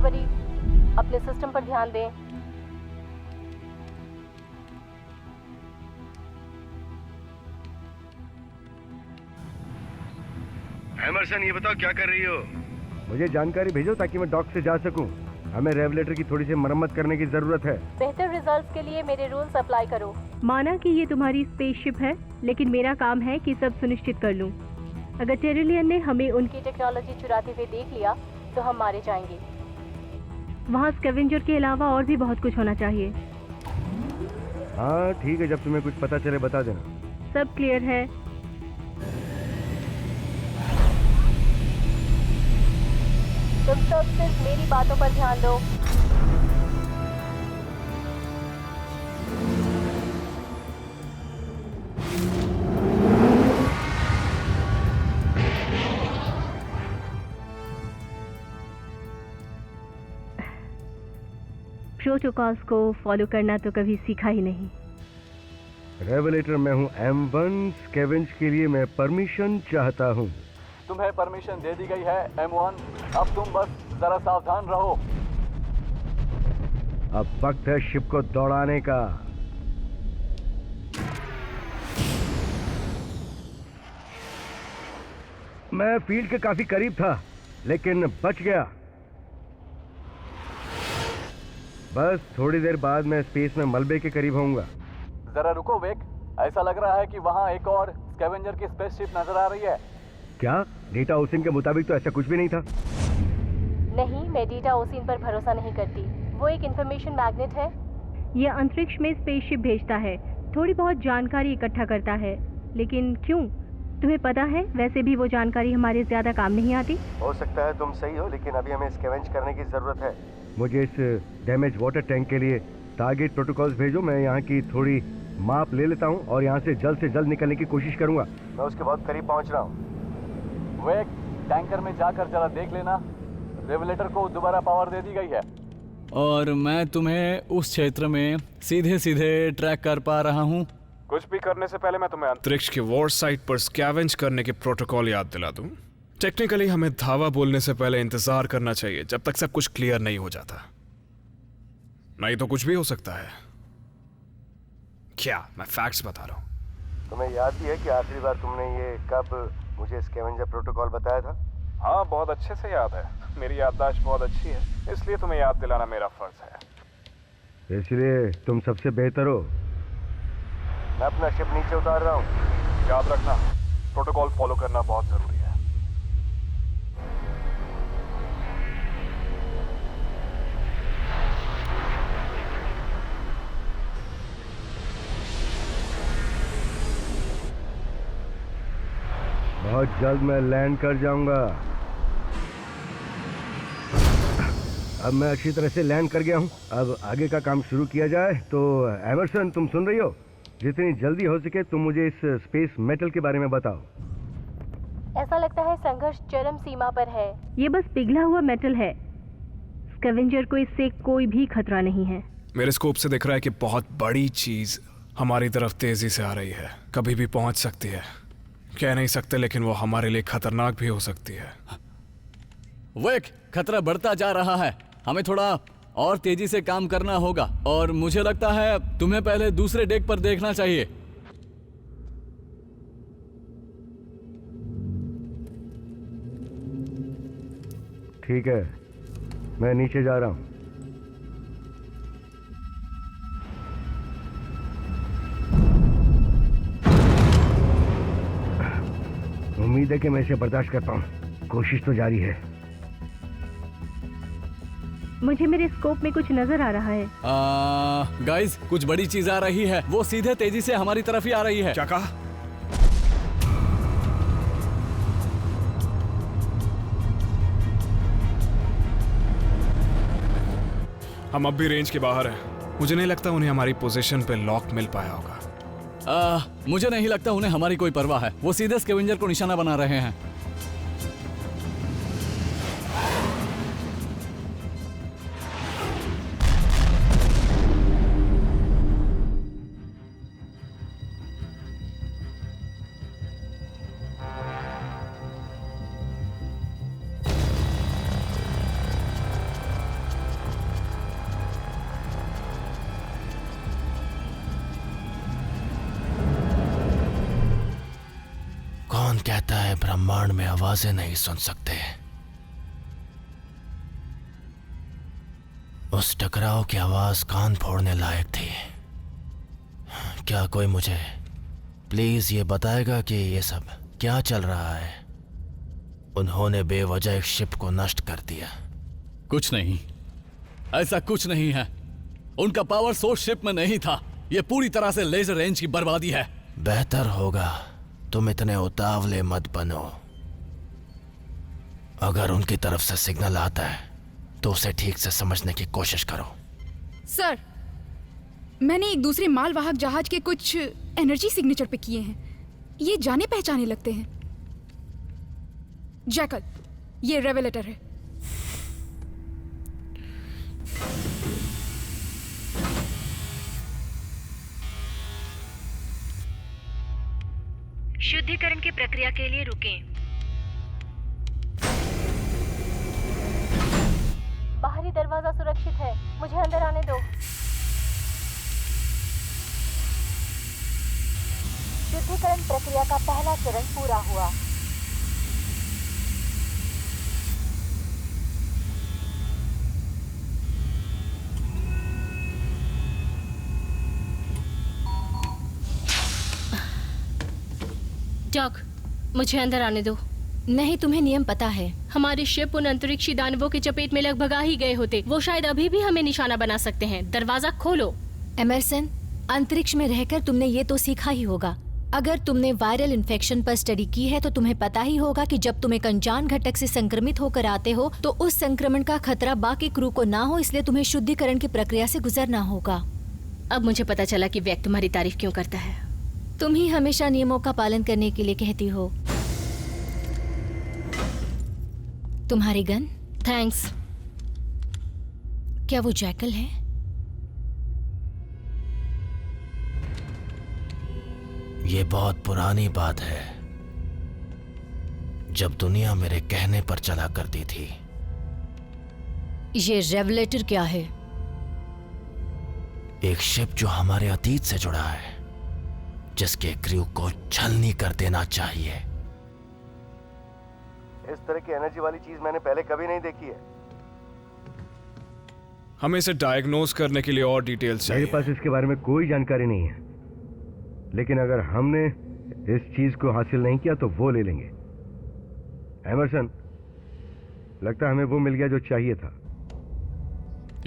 Worry अपने system पर ध्यान दें। एमरसन, ये बताओ क्या कर रही हो? मुझे जानकारी भेजो ताकि मैं डॉक से जा सकूं। हमें रेवलेटर की थोड़ी सी मरम्मत करने की जरूरत है। बेहतर रिजल्ट्स के लिए मेरे रूल्स अप्लाई करो। माना कि ये तुम्हारी स्पेसशिप है, लेकिन मेरा काम है कि सब सुनिश्चित कर लूं। अगर टेरिलियन ने हमें उनकी टेक्नोलॉजी चुराते हुए देख लिया तो हम मारे जाएंगे। वहाँ स्कैवेंजर के अलावा और भी बहुत कुछ होना चाहिए। हाँ ठीक है, जब तुम्हें कुछ पता चले बता देना। सब क्लियर है। तुम सब सिर्फ मेरी बातों पर ध्यान दो। प्रोटोकॉल्स को फॉलो करना तो कभी सीखा ही नहीं। रेवलेटर मैं हूँ M1। स्कैवेंज के लिए मैं परमिशन चाहता हूँ। तुम्हें परमिशन दे दी गई है M1। अब तुम बस जरा सावधान रहो। अब वक्त है शिप को दौड़ाने का। मैं फील्ड के काफी करीब था, लेकिन बच गया। बस थोड़ी देर बाद मैं स्पेस में मलबे के करीब होऊंगा। जरा रुको वेक, ऐसा लग रहा है कि वहाँ एक और स्कैवेंजर की स्पेसशिप नजर आ रही है। क्या? डेटा ओसिन के मुताबिक तो ऐसा कुछ भी नहीं था। नहीं, मैं डेटा ओसिन पर भरोसा नहीं करती। वो एक इंफॉर्मेशन मैग्नेट है। ये अंतरिक्ष में स्पेसशिप भेजता है, थोड़ी बहुत जानकारी इकट्ठा करता है। लेकिन क्यों? तुम्हें पता है, वैसे भी वो जानकारी हमारे ज्यादा काम नहीं आती। हो सकता है तुम सही हो, लेकिन अभी हमें स्कैवेंज करने की जरूरत है। मुझे इस डैमेज वाटर टैंक के लिए टारगेट प्रोटोकॉल्स भेजो। मैं यहाँ की थोड़ी माप ले लेता हूँ और यहाँ से जल्द निकलने की कोशिश करूँगा। मैं उसके बहुत करीब पहुँच रहा हूँ। वेक, टैंकर में जाकर जरा देख लेना, रेवलेटर को दोबारा पावर दे दी गई है। और मैं तुम्हें उस क्षेत्र में सीधे सीधे ट्रैक कर पा रहा हूँ। कुछ भी करने से पहले मैं तुम्हें अंतरिक्ष की वॉर साइट पर स्कैवेंज करने के प्रोटोकॉल याद दिला दूं। टेक्निकली हमें धावा बोलने से पहले इंतजार करना चाहिए जब तक सब कुछ क्लियर नहीं हो जाता, नहीं तो कुछ भी हो सकता है। क्या मैं फैक्ट्स बता रहा हूँ। तुम्हें याद भी है कि आखिरी बार तुमने ये कब मुझे स्कैवेंजर प्रोटोकॉल बताया था? हाँ, बहुत अच्छे से याद है। मेरी याददाश्त बहुत अच्छी है, इसलिए तुम्हें याद दिलाना मेरा फर्ज है। इसलिए तुम सबसे बेहतर हो। मैं अपना शिप नीचे उतार रहा हूँ। याद रखना, प्रोटोकॉल फॉलो करना बहुत जरूरी है। बहुत जल्द मैं लैंड कर जाऊंगा। अब मैं अच्छी तरह से लैंड कर गया हूँ। अब आगे का काम शुरू किया जाए। तो एमरसन, तुम सुन रही हो? जितनी जल्दी हो सके तुम मुझे इस स्पेस मेटल के बारे में बताओ। ऐसा लगता है संघर्ष चरम सीमा पर है। ये बस पिघला हुआ मेटल है। स्कैवेंजर को इससे कोई भी खतरा नहीं है। मेरे स्कोप से दिख रहा है कि बहुत बड़ी चीज हमारी तरफ तेजी से आ रही है, कभी भी पहुंच सकती है। कह नहीं सकते, लेकिन वो हमारे लिए खतरनाक भी हो सकती है। वेक, खतरा बढ़ता जा रहा है। हमें थोड़ा और तेजी से काम करना होगा, और मुझे लगता है तुम्हें पहले दूसरे डेक पर देखना चाहिए। ठीक है, मैं नीचे जा रहा हूँ। उम्मीद है कि मैं इसे बर्दाश्त कर पाऊँ। कोशिश तो जारी है। मुझे मेरे स्कोप में कुछ नजर आ रहा है। गाइस, कुछ बड़ी चीज आ रही है। वो सीधे तेजी से हमारी तरफ ही आ रही है। क्या कहा? हम अब भी रेंज के बाहर हैं। मुझे नहीं लगता उन्हें हमारी पोजीशन पे लॉक मिल पाया होगा। मुझे नहीं लगता उन्हें हमारी कोई परवाह है। वो सीधे स्कैवेंजर को निशाना बना रहे हैं। कहता है ब्रह्मांड में आवाजें नहीं सुन सकते। उस टकराव की आवाज कान फोड़ने लायक थी। क्या कोई मुझे प्लीज ये बताएगा कि ये सब क्या चल रहा है? उन्होंने बेवजह एक शिप को नष्ट कर दिया। कुछ नहीं, ऐसा कुछ नहीं है। उनका पावर सोर्स शिप में नहीं था। ये पूरी तरह से लेजर रेंज की बर्बादी है। बेहतर होगा तुम इतने उतावले मत बनो। अगर उनकी तरफ से सिग्नल आता है तो उसे ठीक से समझने की कोशिश करो। सर, मैंने एक दूसरे मालवाहक जहाज के कुछ एनर्जी सिग्नेचर पे किए हैं। ये जाने पहचाने लगते हैं। जैकल, ये रेवेलेटर है। शुद्धिकरण की प्रक्रिया के लिए रुकें। बाहरी दरवाजा सुरक्षित है, मुझे अंदर आने दो। शुद्धिकरण प्रक्रिया का पहला चरण पूरा हुआ। डॉक, मुझे अंदर आने दो। नहीं, तुम्हें नियम पता है। हमारे शिप उन अंतरिक्षी दानवों की चपेट में लगभग आ ही गए होते। वो शायद अभी भी हमें निशाना बना सकते हैं। दरवाजा खोलो। एमरसन, अंतरिक्ष में रहकर तुमने ये तो सीखा ही होगा। अगर तुमने वायरल इन्फेक्शन पर स्टडी की है तो तुम्हें पता ही होगा कि जब तुम एक अनजान घटक से संक्रमित होकर आते हो तो उस संक्रमण का खतरा बाकी क्रू को ना हो, इसलिए तुम्हें शुद्धिकरण की प्रक्रिया से गुजरना होगा। अब मुझे पता चला कि व्यक्ति तुम्हारी तारीफ क्यों करता है। तुम ही हमेशा नियमों का पालन करने के लिए कहती हो। तुम्हारी गन। थैंक्स। क्या वो जैकल है? ये बहुत पुरानी बात है, जब दुनिया मेरे कहने पर चला करती थी। ये रेवलेटर क्या है? एक शिप जो हमारे अतीत से जुड़ा है, जिसके क्रू को छलनी कर देना चाहिए। इस तरह की एनर्जी वाली चीज मैंने पहले कभी नहीं देखी है। हमें इसे डायग्नोज करने के लिए और डिटेल्स चाहिए। मेरे पास इसके बारे में कोई जानकारी नहीं है, लेकिन अगर हमने इस चीज को हासिल नहीं किया तो वो ले लेंगे। एमरसन, लगता है हमें वो मिल गया जो चाहिए था।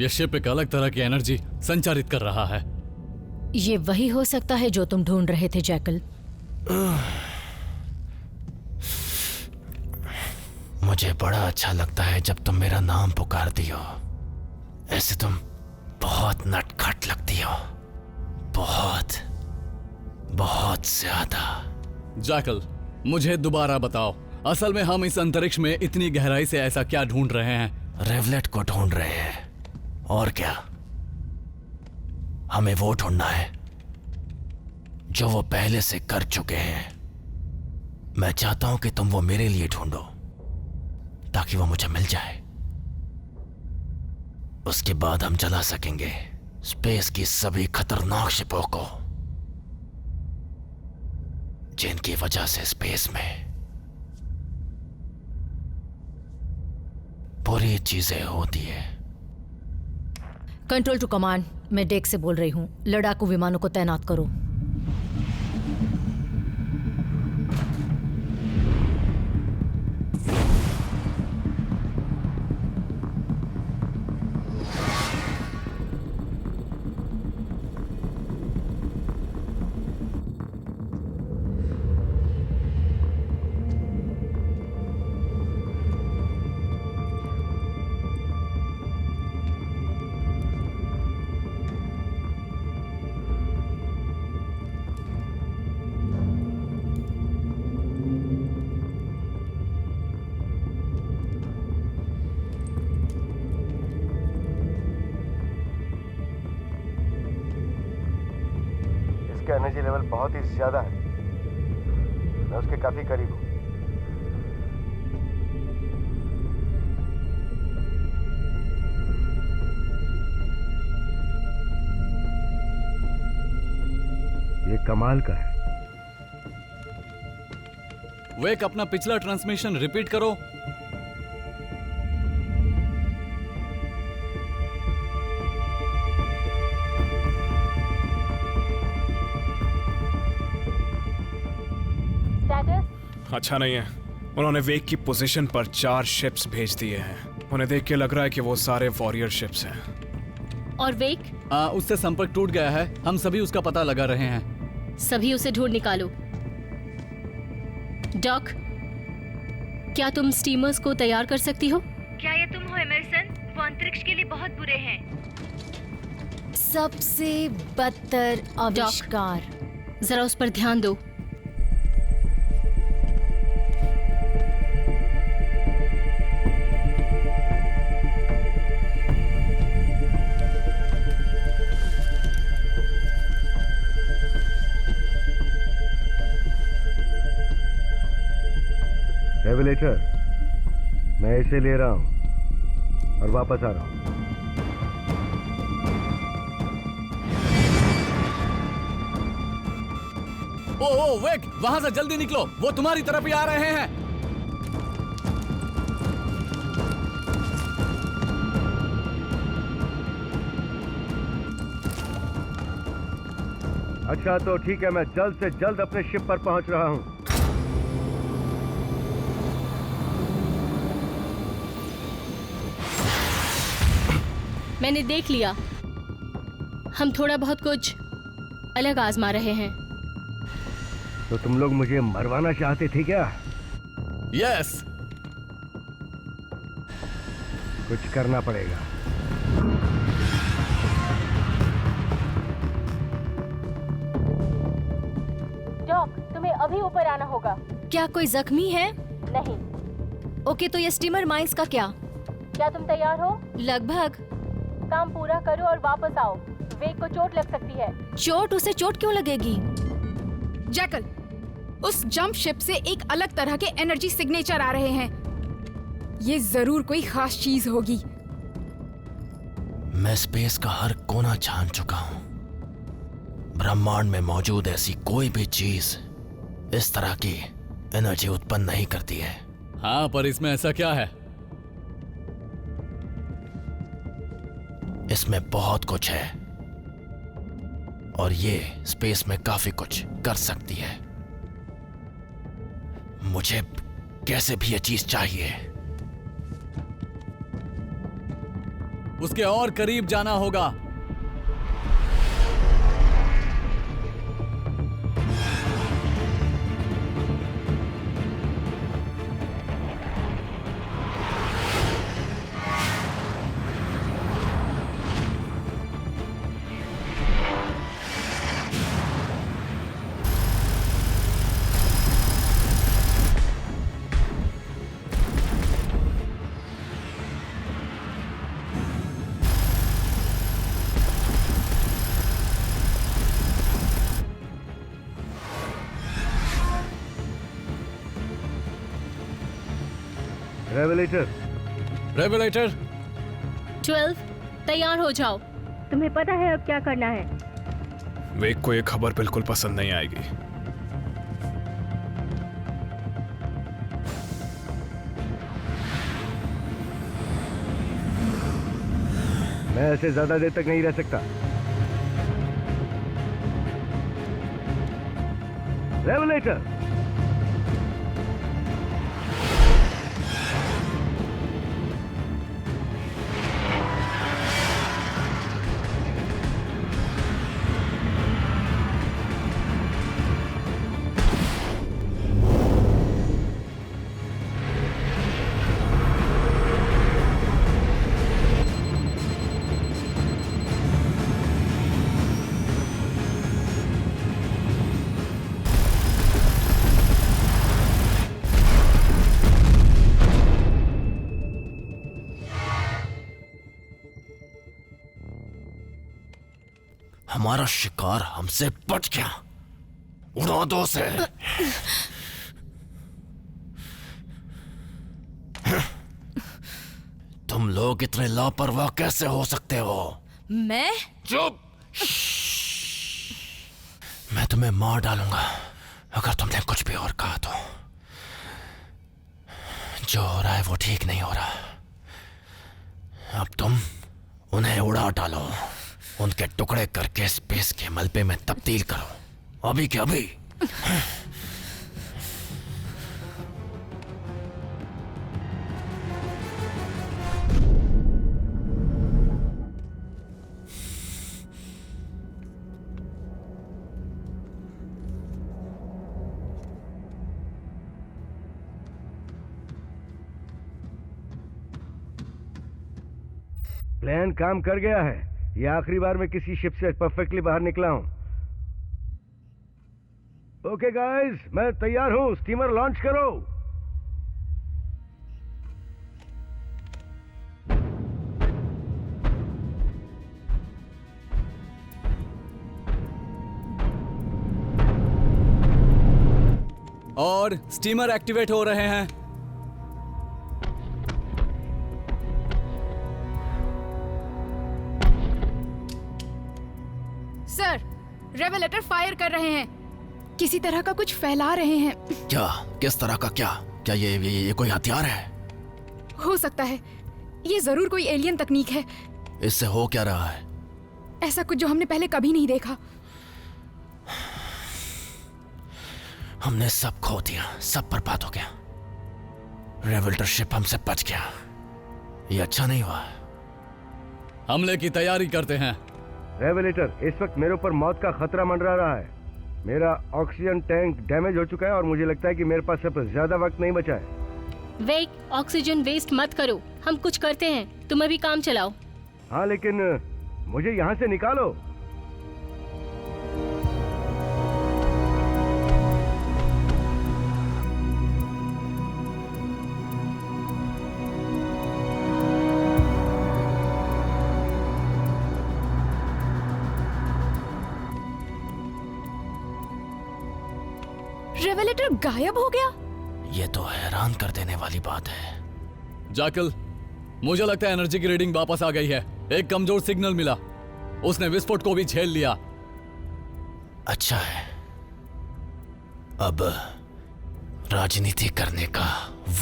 यह शिप एक अलग तरह की एनर्जी संचारित कर रहा है। ये वही हो सकता है जो तुम ढूंढ रहे थे जैकल। मुझे बड़ा अच्छा लगता है जब तुम मेरा नाम पुकारती हो। ऐसे तुम बहुत नटखट लगती हो, बहुत बहुत ज्यादा। जैकल, मुझे दोबारा बताओ, असल में हम इस अंतरिक्ष में इतनी गहराई से ऐसा क्या ढूंढ रहे हैं? रेवलेट को ढूंढ रहे हैं, और क्या। हमें वो ढूंढना है जो वो पहले से कर चुके हैं। मैं चाहता हूं कि तुम वो मेरे लिए ढूंढो ताकि वो मुझे मिल जाए। उसके बाद हम चला सकेंगे स्पेस की सभी खतरनाक शिपों को, जिनकी वजह से स्पेस में बुरी चीजें होती है। कंट्रोल टू कमांड, मैं डेक से बोल रही हूँ। लड़ाकू विमानों को तैनात करो। एनर्जी लेवल बहुत ही ज्यादा है, मैं उसके काफी करीब हूं। ये कमाल का है। वेक अपना पिछला ट्रांसमिशन रिपीट करो। स्टेटस अच्छा नहीं है। उन्होंने वेक की पोजीशन पर 4 शिप्स भेज दिए हैं। उन्हें देख के लग रहा है कि वो सारे वॉरियर शिप्स हैं। और वेक? उससे संपर्क टूट गया है। हम सभी उसका पता लगा रहे हैं। सभी उसे ढूंढ निकालो। डॉक, क्या तुम स्टीमर्स को तैयार कर सकती हो? क्या ये तुम हो एमरसन? वो अंतरिक्ष के लिए बहुत बुरे हैं। सबसे बदतर आविष्कार। जरा उस पर ध्यान दो। रेवलेटर, मैं इसे ले रहा हूं और वापस आ रहा हूं। ओ वेक, वहां से जल्दी निकलो, वो तुम्हारी तरफ ही आ रहे हैं। अच्छा तो ठीक है, मैं जल्द से जल्द अपने शिप पर पहुंच रहा हूं। मैंने देख लिया। हम थोड़ा बहुत कुछ अलग आजमा रहे हैं। तो तुम लोग मुझे मरवाना चाहते थे क्या? यस। कुछ करना पड़ेगा। डॉक, तुम्हें अभी ऊपर आना होगा। क्या कोई जख्मी है? नहीं। ओके, तो ये स्टीमर माइंस का क्या? क्या तुम तैयार हो? लगभग। काम पूरा करो और वापस आओ। वेक को चोट लग सकती है। चोट? उसे चोट क्यों लगेगी? जैकल, उस जंप शिप से एक अलग तरह के एनर्जी सिग्नेचर आ रहे हैं। ये जरूर कोई खास चीज होगी। मैं स्पेस का हर कोना छान चुका हूं। ब्रह्मांड में मौजूद ऐसी कोई भी चीज इस तरह की एनर्जी उत्पन्न नहीं करती है। हाँ, पर इसमें ऐसा क्या है? इसमें बहुत कुछ है और ये स्पेस में काफी कुछ कर सकती है। मुझे कैसे भी ये चीज चाहिए। उसके और करीब जाना होगा। रेवलेटर 12, तैयार हो जाओ। तुम्हें पता है अब क्या करना है? वेक को ये खबर बिल्कुल पसंद नहीं आएगी। मैं ऐसे ज्यादा देर तक नहीं रह सकता। रेवलेटर, हमारा शिकार हमसे बच गया। उड़ा दो उसे। तुम लोग इतने लापरवाह कैसे हो सकते हो? मैं? चुप! मैं तुम्हें मार डालूंगा अगर तुमने कुछ भी और कहा तो। जो हो रहा है वो ठीक नहीं हो रहा। अब तुम उन्हें उड़ा डालो, उनके टुकड़े करके स्पेस के मलबे में तब्दील करो, अभी के अभी। प्लान काम कर गया है। ये आखिरी बार मैं किसी शिप से परफेक्टली बाहर निकला हूं। ओके गाइस, मैं तैयार हूं, स्टीमर लॉन्च करो। और स्टीमर एक्टिवेट हो रहे हैं। सर, रेवेलेटर फायर कर रहे हैं, किसी तरह का कुछ फैला रहे हैं। क्या? किस तरह का? क्या क्या ये कोई हथियार है? हो सकता है, ये जरूर कोई एलियन तकनीक है। इससे हो क्या रहा है? ऐसा कुछ जो हमने पहले कभी नहीं देखा। हमने सब खो दिया, सब बर्बाद हो गया। रेवेलेटर शिप हमसे बच गया, ये अच्छा नहीं हुआ। हमले की तैयारी करते हैं। रेवेलेटर, इस वक्त मेरे ऊपर मौत का खतरा मंडरा रहा है। मेरा ऑक्सीजन टैंक डैमेज हो चुका है और मुझे लगता है कि मेरे पास अब ज्यादा वक्त नहीं बचा है। वेक, ऑक्सीजन वेस्ट मत करो, हम कुछ करते हैं, तुम अभी काम चलाओ। हाँ, लेकिन मुझे यहाँ से निकालो। रेवेलेटर गायब हो गया। ये तो हैरान कर देने वाली बात है। जैकल, मुझे लगता है एनर्जी की रीडिंग वापस आ गई है। एक कमजोर सिग्नल मिला, उसने विस्फोट को भी झेल लिया। अच्छा है, अब राजनीति करने का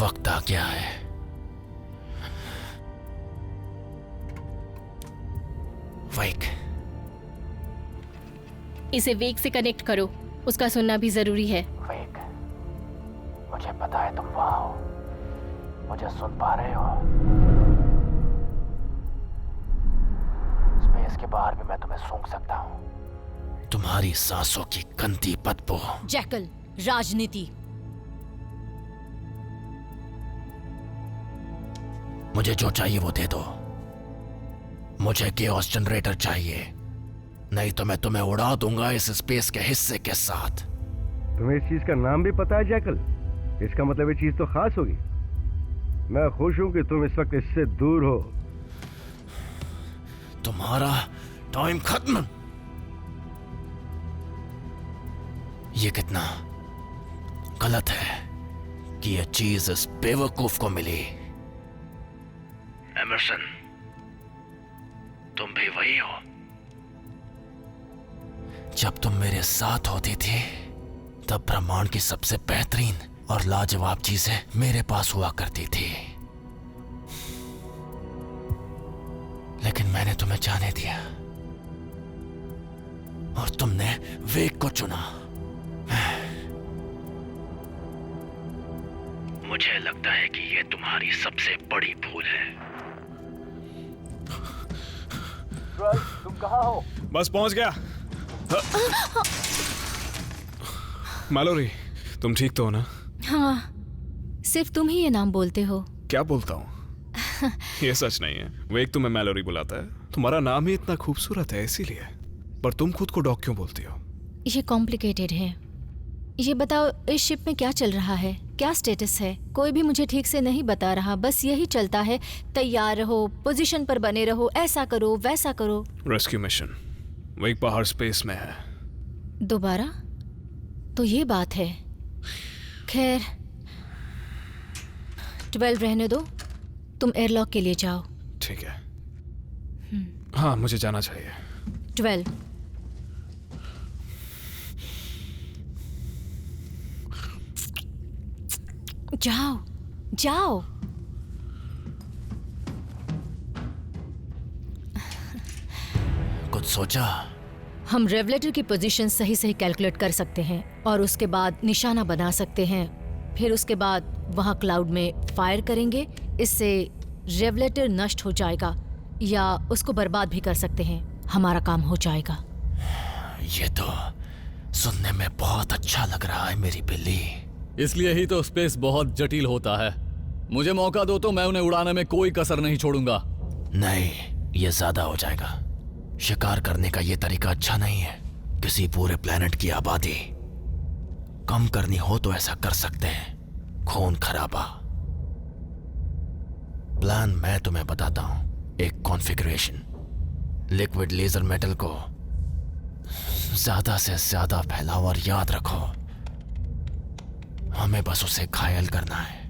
वक्त आ गया है। वेक, इसे वेक से कनेक्ट करो, उसका सुनना भी जरूरी है। वेक, मुझे पता है तुम वहां हो, मुझे सुन पा रहे हो। स्पेस के बाहर भी मैं तुम्हें सूंघ सकता हूं, तुम्हारी सांसों की गंदी बदबू। जैकल, राजनीति। मुझे जो चाहिए वो दे दो। मुझे केओस जनरेटर चाहिए, नहीं तो मैं तुम्हें उड़ा दूंगा इस स्पेस के हिस्से के साथ। तुम्हें इस चीज का नाम भी पता है जैकल? इसका मतलब ये चीज तो खास होगी। मैं खुश हूं कि तुम इस वक्त इससे दूर हो। तुम्हारा टाइम खत्म। ये कितना गलत है कि यह चीज इस बेवकूफ को मिली। एमरसन, तुम भी वही हो? जब तुम मेरे साथ होती थी तब ब्रह्मांड की सबसे बेहतरीन और लाजवाब चीजें मेरे पास हुआ करती थी, लेकिन मैंने तुम्हें जाने दिया और तुमने वेग को चुना। मुझे लगता है कि यह तुम्हारी सबसे बड़ी भूल है। तुम कहाँ हो? बस पहुंच गया। मैलोरी, तुम ठीक तो हो ना? हाँ, सिर्फ तुम ही ये नाम बोलते हो। क्या बोलता हूँ? ये सच नहीं है। वो एक तुम्हें मैलोरी बुलाता है, तुम्हारा नाम ही इतना खूबसूरत है इसीलिए। पर तुम खुद को डॉग क्यों बोलती हो? ये कॉम्प्लिकेटेड है। ये बताओ, इस शिप में क्या चल रहा है, क्या स्टेटस है? कोई भी मुझे ठीक से नहीं बता रहा, बस यही चलता है, तैयार रहो, पोजीशन पर बने रहो, ऐसा करो वैसा करो। रेस्क्यू मिशन वो एक बाहर स्पेस में है। दोबारा? तो ये बात है। खैर, 12 रहने दो, तुम एयरलॉक के लिए जाओ। ठीक है। हाँ, मुझे जाना चाहिए। 12। जाओ। जाओ। कुछ सोचा? हम रेवलेटर की पोजीशन सही सही कैलकुलेट कर सकते हैं और उसके बाद निशाना बना सकते हैं। फिर उसके बाद वहां क्लाउड में फायर करेंगे। इससे रेवलेटर नष्ट हो जाएगा या उसको बर्बाद भी कर सकते हैं। हमारा काम हो जाएगा। ये तो सुनने में बहुत अच्छा लग रहा है मेरी बिल्ली। इसलिए ही तो स्पेस बहुत जटिल होता है। मुझे मौका दो तो मैं उन्हें उड़ाने में कोई कसर नहीं छोड़ूंगा। नहीं, ये ज्यादा हो जाएगा। शिकार करने का ये तरीका अच्छा नहीं है। किसी पूरे प्लेनेट की आबादी कम करनी हो तो ऐसा कर सकते हैं। खून खराबा। प्लान मैं तुम्हें बताता हूं। एक कॉन्फ़िगरेशन। लिक्विड लेजर मेटल को ज्यादा से ज्यादा फैलाओ और याद रखो, हमें बस उसे घायल करना है।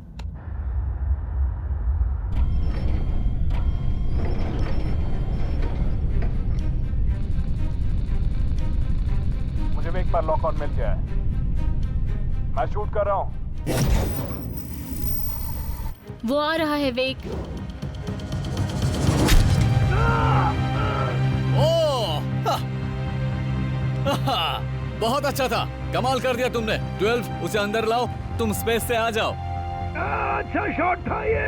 मुझे वेक पर लॉक ऑन मिल गया है। मैं शूट कर रहा हूं। वो आ रहा है वेक। बहुत अच्छा था। कमाल कर दिया तुमने। 12 उसे अंदर लाओ। तुम स्पेस से आ जाओ। अच्छा शॉट था ये।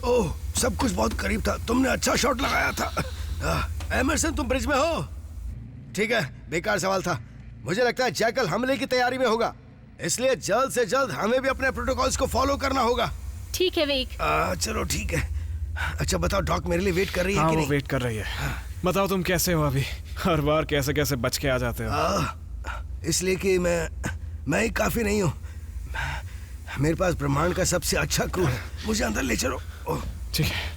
ओह, सब कुछ बहुत करीब था। तुमने अच्छा शॉट लगाया था। एमरसन, तुम ब्रिज में हो? ठीक है, बेकार सवाल था। मुझे लगता है जैकल हमले की तैयारी में होगा, इसलिए जल्द से जल्द हमें भी अपने प्रोटोकॉल्स को फॉलो करना होगा। ठीक है वेक। चलो ठीक है। अच्छा बताओ, डॉक मेरे लिए वेट कर रही है कि नहीं? वो वेट कर रही है। बताओ तुम कैसे हो अभी? हर बार कैसे कैसे बच के आ जाते हो? इसलिए कि मैं ही काफी नहीं हूँ। मेरे पास ब्रह्मांड का सबसे अच्छा क्रू है। मुझे अंदर ले चलो। ठीक है।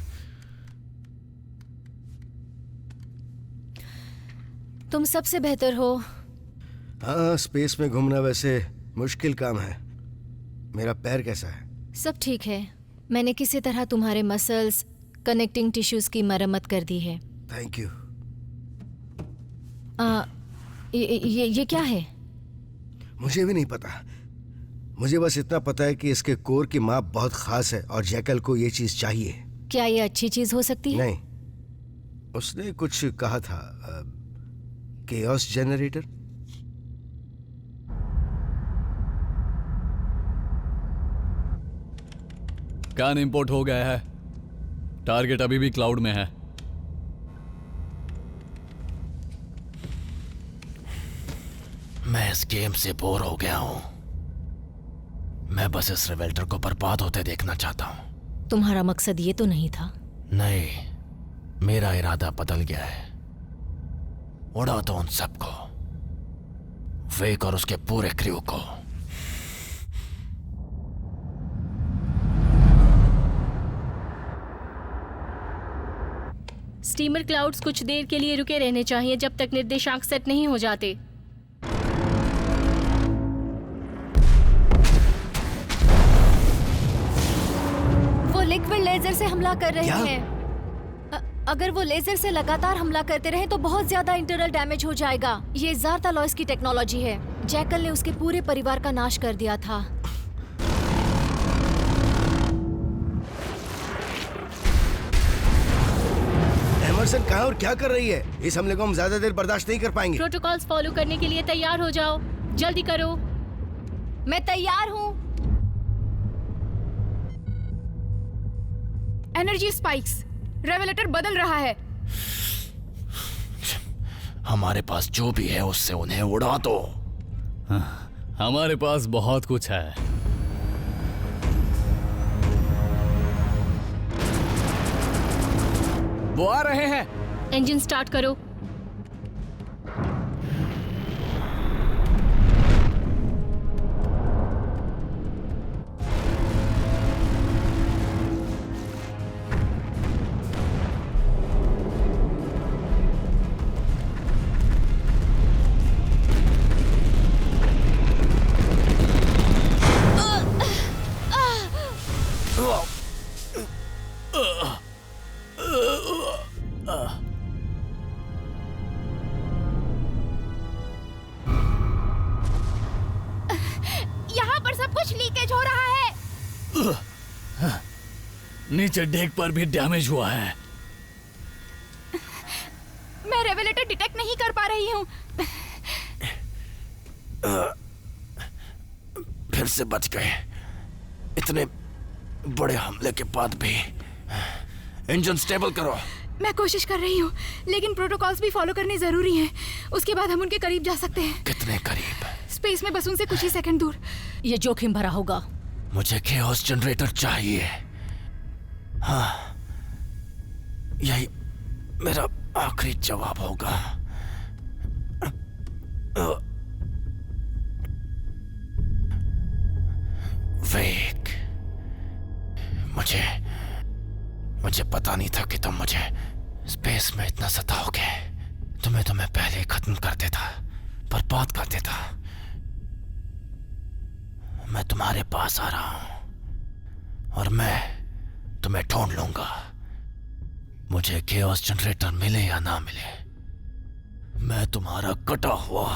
तुम सबसे बेहतर हो। हाँ, स्पेस में घूमना वैसे मुश्किल काम है। मेरा पैर कैसा है? सब ठीक है। मैंने किसी तरह तुम्हारे मसल्स, कनेक्टिंग टिश्यूज की मरम्मत कर दी है। Thank you. ये क्या है? मुझे भी नहीं पता। मुझे बस इतना पता है कि इसके कोर की माप बहुत खास है और जैकल को ये चीज चाहिए। क्या ये अच्छी चीज हो सकती है? नहीं, उसने कुछ कहा था, केओस जनरेटर। कान इंपोर्ट हो गया है। टारगेट अभी भी क्लाउड में है। मैं इस गेम से बोर हो गया हूं। मैं बस इस रिवेल्टर को बर्बाद होते देखना चाहता हूं। तुम्हारा मकसद ये तो नहीं था? नहीं, मेरा इरादा बदल गया है। उड़ा दो उन सबको, वेक और उसके पूरे क्रू को। स्टीमर क्लाउड्स कुछ देर के लिए रुके रहने चाहिए जब तक निर्देशांक सेट नहीं हो जाते। वो लिक्विड लेजर से हमला कर रहे हैं। अगर वो लेजर से लगातार हमला करते रहे तो बहुत ज्यादा इंटरनल डैमेज हो जाएगा। ये ज़ार्ता लॉयस की टेक्नोलॉजी है। जैकल ने उसके पूरे परिवार का नाश कर दिया था। एमरसन कहाँ और क्या कर रही है? इस हमले को हम ज्यादा देर बर्दाश्त नहीं कर पाएंगे। प्रोटोकॉल्स फॉलो करने के लिए तैयार हो जाओ। जल्दी करो। मैं तैयार हूँ। Energy spikes. रेवलेटर बदल रहा है। हमारे पास जो भी है उससे उन्हें उड़ा दो। हमारे पास बहुत कुछ है। वो आ रहे हैं। इंजन स्टार्ट करो। कुछ लीकेज हो रहा है। नीचे डेक पर भी डैमेज हुआ है। मैं रेवलेटर डिटेक्ट नहीं कर पा रही हूँ। फिर से बच गए। इतने बड़े हमले के बाद भी। इंजन स्टेबल करो। मैं कोशिश कर रही हूँ, लेकिन प्रोटोकॉल्स भी फॉलो करने जरूरी हैं। उसके बाद हम उनके करीब जा सकते हैं। कितने करीब? स्पेस में बस उनसे कुछ ही सेकंड दूर। ये जोखिम भरा होगा। मुझे केओस जनरेटर चाहिए। हाँ, यही मेरा आखिरी जवाब होगा। वेक, मुझे पता नहीं था कि तुम मुझे स्पेस में इतना सताओगे। तुम्हें तो मैं पहले ही खत्म कर देता, बर्बाद कर देता। मैं तुम्हारे पास आ रहा हूं और मैं तुम्हें ढूंढ लूंगा। मुझे केओस जनरेटर मिले या ना मिले, मैं तुम्हारा कटा हुआ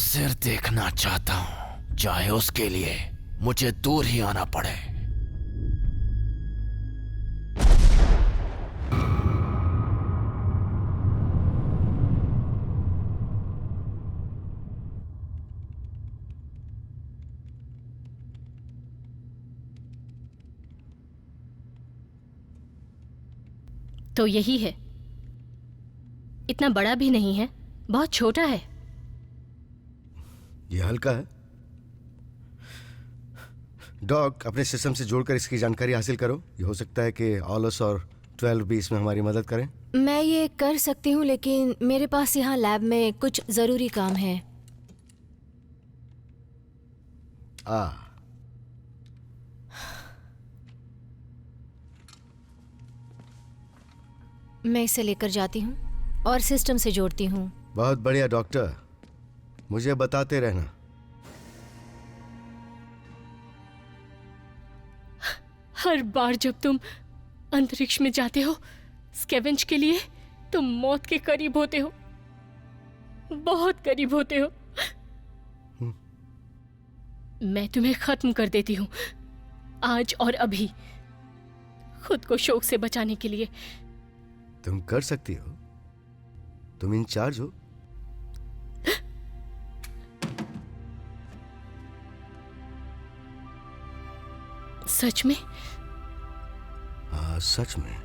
सिर देखना चाहता हूं, चाहे उसके लिए मुझे दूर ही आना पड़े। तो यही है। इतना बड़ा भी नहीं है, बहुत छोटा है। ये हल्का है। डॉग, अपने सिस्टम से जोड़कर इसकी जानकारी हासिल करो। ये हो सकता है कि ऑलस और 12 भी इसमें हमारी मदद करें। मैं ये कर सकती हूँ, लेकिन मेरे पास यहाँ लैब में कुछ जरूरी काम है। मैं इसे लेकर जाती हूँ और सिस्टम से जोड़ती हूँ। बहुत बढ़िया डॉक्टर, मुझे बताते रहना। हर बार जब तुम अंतरिक्ष में जाते हो स्कैवेंज के लिए, तुम मौत के करीब होते हो, बहुत करीब होते हो। मैं तुम्हें खत्म कर देती हूँ आज और अभी, खुद को शोक से बचाने के लिए। तुम कर सकती हो, तुम इंचार्ज हो। सच में? हाँ, सच में।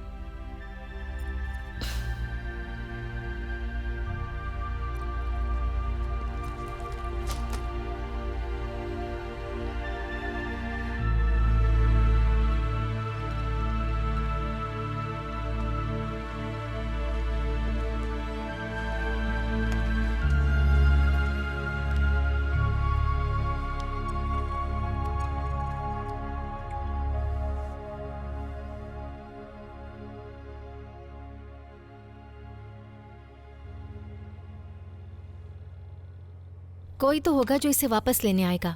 कोई तो होगा जो इसे वापस लेने आएगा।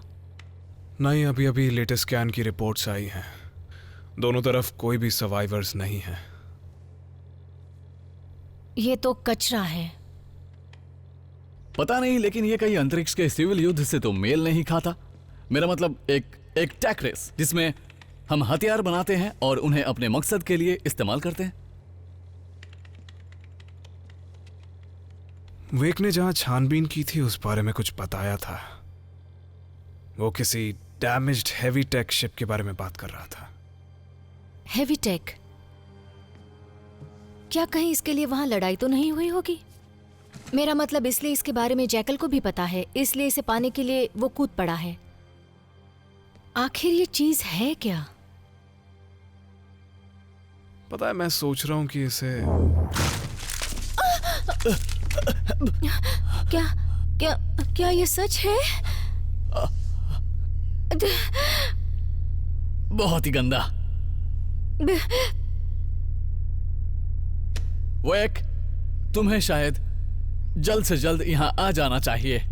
नहीं, अभी लेटेस्ट स्कैन की रिपोर्ट्स आई हैं। दोनों तरफ कोई भी सर्वाइवर्स नहीं है। ये तो कचरा है। पता नहीं, लेकिन ये कहीं अंतरिक्ष के सिविल युद्ध से तो मेल नहीं खाता। मेरा मतलब एक टैक रेस जिसमें हम हथियार बनाते हैं और उन्हें अपने मकसद के लिए इस्तेमाल करते हैं। वेक ने जहां छानबीन की थी उस बारे में कुछ बताया था। वो किसी डैमेज्ड हेवी टेक शिप के बारे में बात कर रहा था। Heavy tech? क्या कहीं इसके लिए वहां लड़ाई तो नहीं हुई होगी? मेरा मतलब इसलिए इसके बारे में जैकल को भी पता है, इसलिए इसे पाने के लिए वो कूद पड़ा है। आखिर ये चीज है क्या? पता है, मैं सोच रहा हूं कि इसे क्या ये सच है? बहुत ही गंदा। वेक, तुम्हें शायद जल्द से जल्द यहां आ जाना चाहिए।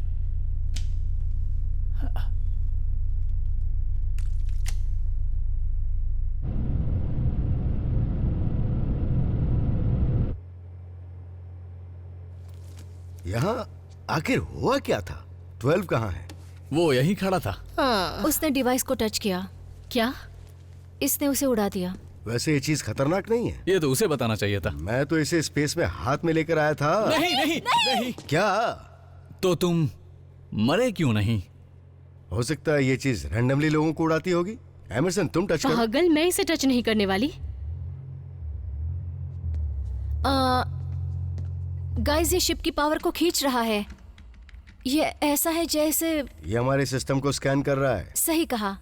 यहाँ आखिर हुआ क्या था? 12 कहाँ है? वो यहीं खड़ा था। हाँ। उसने डिवाइस को टच किया, क्या? इसने उसे उड़ा दिया। वैसे ये चीज खतरनाक नहीं है? ये तो उसे बताना चाहिए था। मैं तो इसे स्पेस में हाथ में लेकर आया था। नहीं नहीं नहीं। क्या? तो तुम मरे क्यों नहीं? हो सकता है ये चीज रैंडमली लोगों को उड़ाती होगी। एमरसन तुम टच करो। पागल, मैं इसे टच नहीं करने वाली। गाइस, ये शिप की पावर को खींच रहा है। ये ऐसा है जैसे ये हमारे सिस्टम को स्कैन कर रहा है। सही कहा।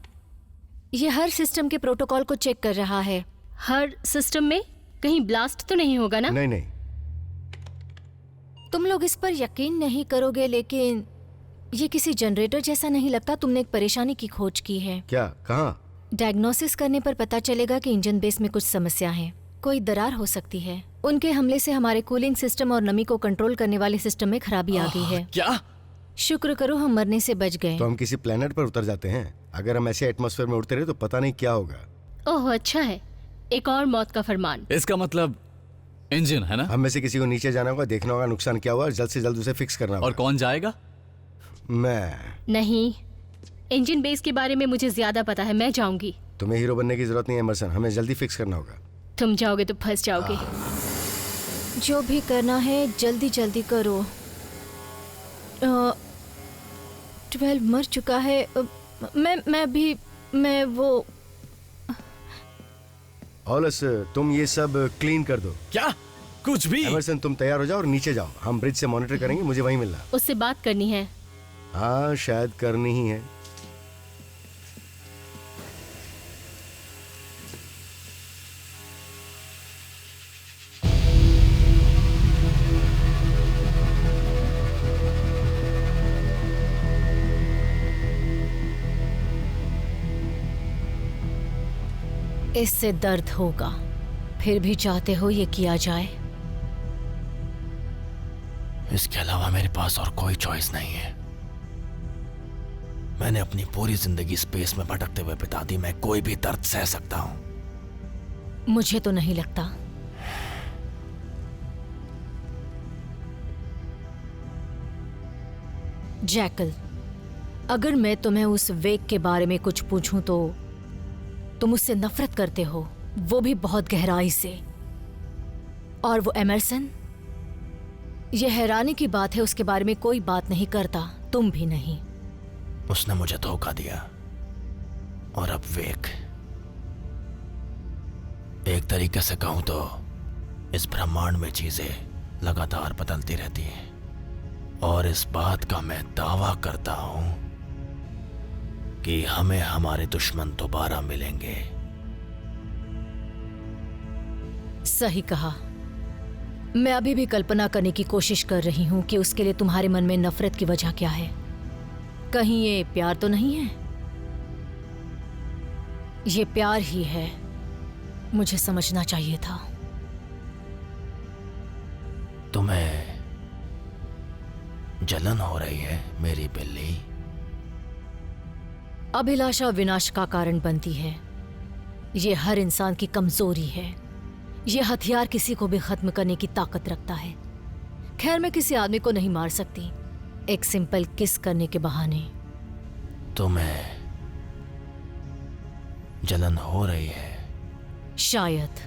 ये हर सिस्टम के प्रोटोकॉल को चेक कर रहा है। हर सिस्टम में कहीं ब्लास्ट तो नहीं होगा ना? नहीं नहीं। तुम लोग इस पर यकीन नहीं करोगे, लेकिन ये किसी जनरेटर जैसा नहीं लगता। तुमने एक परेशानी की खोज की है। क्या? कहाँ? डायग्नोसिस करने पर पता चलेगा कि इंजन बेस में कुछ समस्या है। कोई दरार हो सकती है। उनके हमले से हमारे कूलिंग सिस्टम और नमी को कंट्रोल करने वाले सिस्टम में खराबी आ गई है। क्या? शुक्र करो हम मरने से बच गए। तो हम किसी प्लेनेट पर उतर जाते हैं। अगर हम ऐसे एटमॉस्फेयर में उड़ते रहे तो पता नहीं क्या होगा। ओह अच्छा है, एक और मौत का फरमान। इसका मतलब इंजन है ना? हम में से किसी को नीचे जाना होगा, देखना होगा नुकसान क्या हुआ और जल्द से जल्द उसे फिक्स करना होगा। और कौन जाएगा? मैं। नहीं, इंजन बेस के बारे में मुझे ज्यादा पता है, मैं जाऊंगी। तुम्हें हीरो बनने की जरूरत नहीं है एमरसन, हमें जल्दी फिक्स करना होगा। तुम जाओगे तो फंस जाओगे। जो भी करना है जल्दी जल्दी करो। 12 मर चुका है। मैं वो ऑलस, तुम ये सब क्लीन कर दो। क्या? कुछ भी? एमरसन तुम तैयार हो जाओ और नीचे जाओ। हम ब्रिज से मॉनिटर करेंगे, मुझे वहीं मिलना। उससे बात करनी है। हाँ शायद करनी ही है। इससे दर्द होगा, फिर भी चाहते हो ये किया जाए? इसके अलावा मेरे पास और कोई चॉइस नहीं है। मैंने अपनी पूरी जिंदगी स्पेस में भटकते हुए बिता दी। मैं कोई भी दर्द सह सकता हूं। मुझे तो नहीं लगता। जैकल, अगर मैं तुम्हें उस वेग के बारे में कुछ पूछूं तो तुम उससे नफरत करते हो, वो भी बहुत गहराई से। और वो एमरसन, ये हैरानी की बात है, उसके बारे में कोई बात नहीं करता, तुम भी नहीं। उसने मुझे धोखा दिया और अब वेग। एक तरीके से कहूं तो इस ब्रह्मांड में चीजें लगातार बदलती रहती हैं और इस बात का मैं दावा करता हूं कि हमें हमारे दुश्मन दोबारा मिलेंगे। सही कहा। मैं अभी भी कल्पना करने की कोशिश कर रही हूं कि उसके लिए तुम्हारे मन में नफरत की वजह क्या है। कहीं ये प्यार तो नहीं है? ये प्यार ही है। मुझे समझना चाहिए था। तुम्हें जलन हो रही है मेरी बिल्ली? अभिलाषा विनाश का कारण बनती है। ये हर इंसान की कमजोरी है। ये हथियार किसी को भी खत्म करने की ताकत रखता है। खैर, मैं किसी आदमी को नहीं मार सकती एक सिंपल किस करने के बहाने। तुम्हें जलन हो रही है? शायद।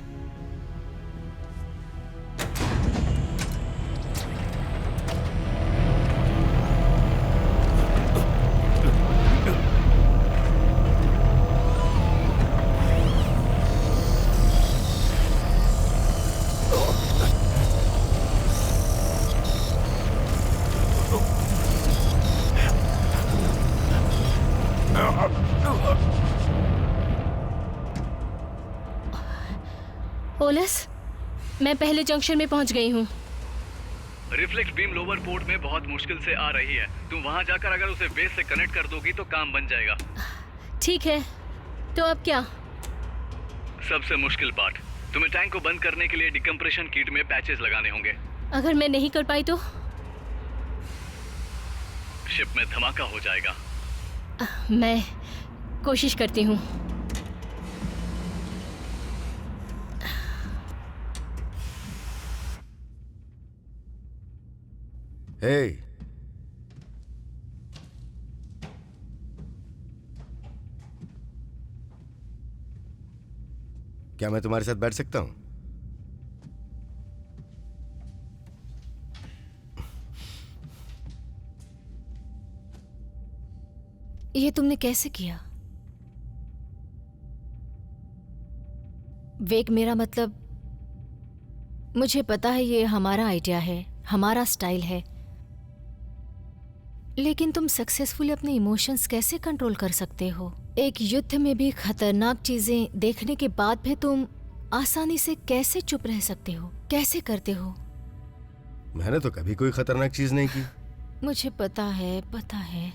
ओलस, मैं पहले जंक्शन में पहुंच गई हूँ। रिफ्लेक्ट बीम लोअर पोर्ट में बहुत मुश्किल से आ रही है। तुम वहां जाकर अगर उसे बेस से कनेक्ट कर दोगी तो काम बन जाएगा। ठीक है, तो अब क्या? सबसे मुश्किल पार्ट, तुम्हें टैंक को बंद करने के लिए डिकम्प्रेशन किट में पैचेस लगाने होंगे। अगर मैं नहीं कर पाई तो? शिप में धमाका हो जाएगा। मैं कोशिश करती हूँ। हे, क्या मैं तुम्हारे साथ बैठ सकता हूं? ये तुमने कैसे किया? वेक, मेरा मतलब, मुझे पता है ये हमारा आइडिया है, हमारा स्टाइल है, लेकिन तुम सक्सेसफुली अपने इमोशंस कैसे कंट्रोल कर सकते हो? एक युद्ध में भी खतरनाक चीजें देखने के बाद भी तुम आसानी से कैसे चुप रह सकते हो? कैसे करते हो? मैंने तो कभी कोई खतरनाक चीज नहीं की। मुझे पता है, पता है।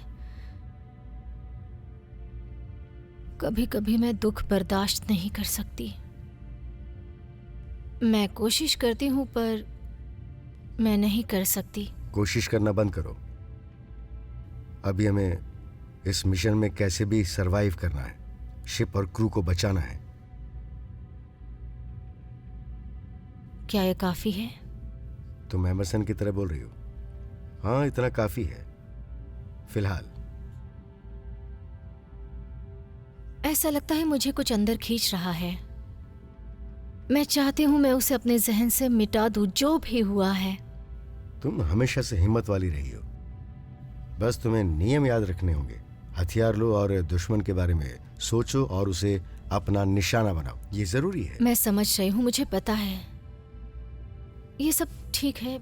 कभी कभी मैं दुख बर्दाश्त नहीं कर सकती। मैं कोशिश करती हूँ पर मैं नहीं कर सकती। कोशिश करना बंद करो। अभी हमें इस मिशन में कैसे भी सरवाइव करना है, शिप और क्रू को बचाना है। क्या ये काफी है? तुम एमरसन की तरह बोल रही हो। हाँ, इतना काफी है फिलहाल। ऐसा लगता है मुझे कुछ अंदर खींच रहा है। मैं चाहती हूँ मैं उसे अपने जहन से मिटा दूं, जो भी हुआ है। तुम हमेशा से हिम्मत वाली रही हो। बस तुम्हें नियम याद रखने होंगे। हथियार लो और दुश्मन के बारे में सोचो और उसे अपना निशाना बनाओ। ये जरूरी है। मैं समझ रही हूँ, मुझे पता है ये सब ठीक है,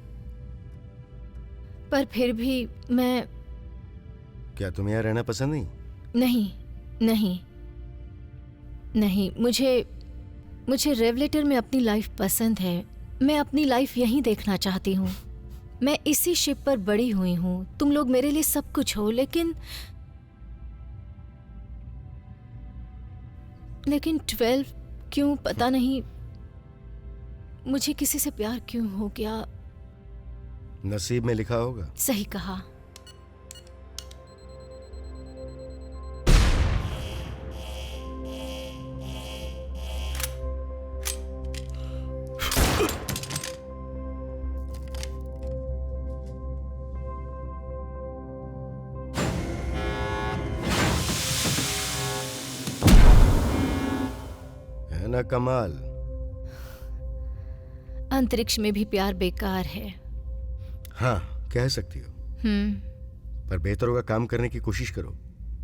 पर फिर भी मैं... क्या तुम्हें यहाँ रहना पसंद नहीं? नहीं नहीं नहीं, मुझे रेवलेटर में अपनी लाइफ पसंद है। मैं अपनी लाइफ यहीं देखना चाहती हूँ। मैं इसी शिप पर बड़ी हुई हूँ। तुम लोग मेरे लिए सब कुछ हो, लेकिन 12 क्यों पता नहीं, मुझे किसी से प्यार क्यों हो गया। नसीब में लिखा होगा। सही कहा। है ना कमाल? अंतरिक्ष में भी प्यार बेकार है। हाँ, कह सकती हो। पर बेहतर होगा काम करने की कोशिश करो।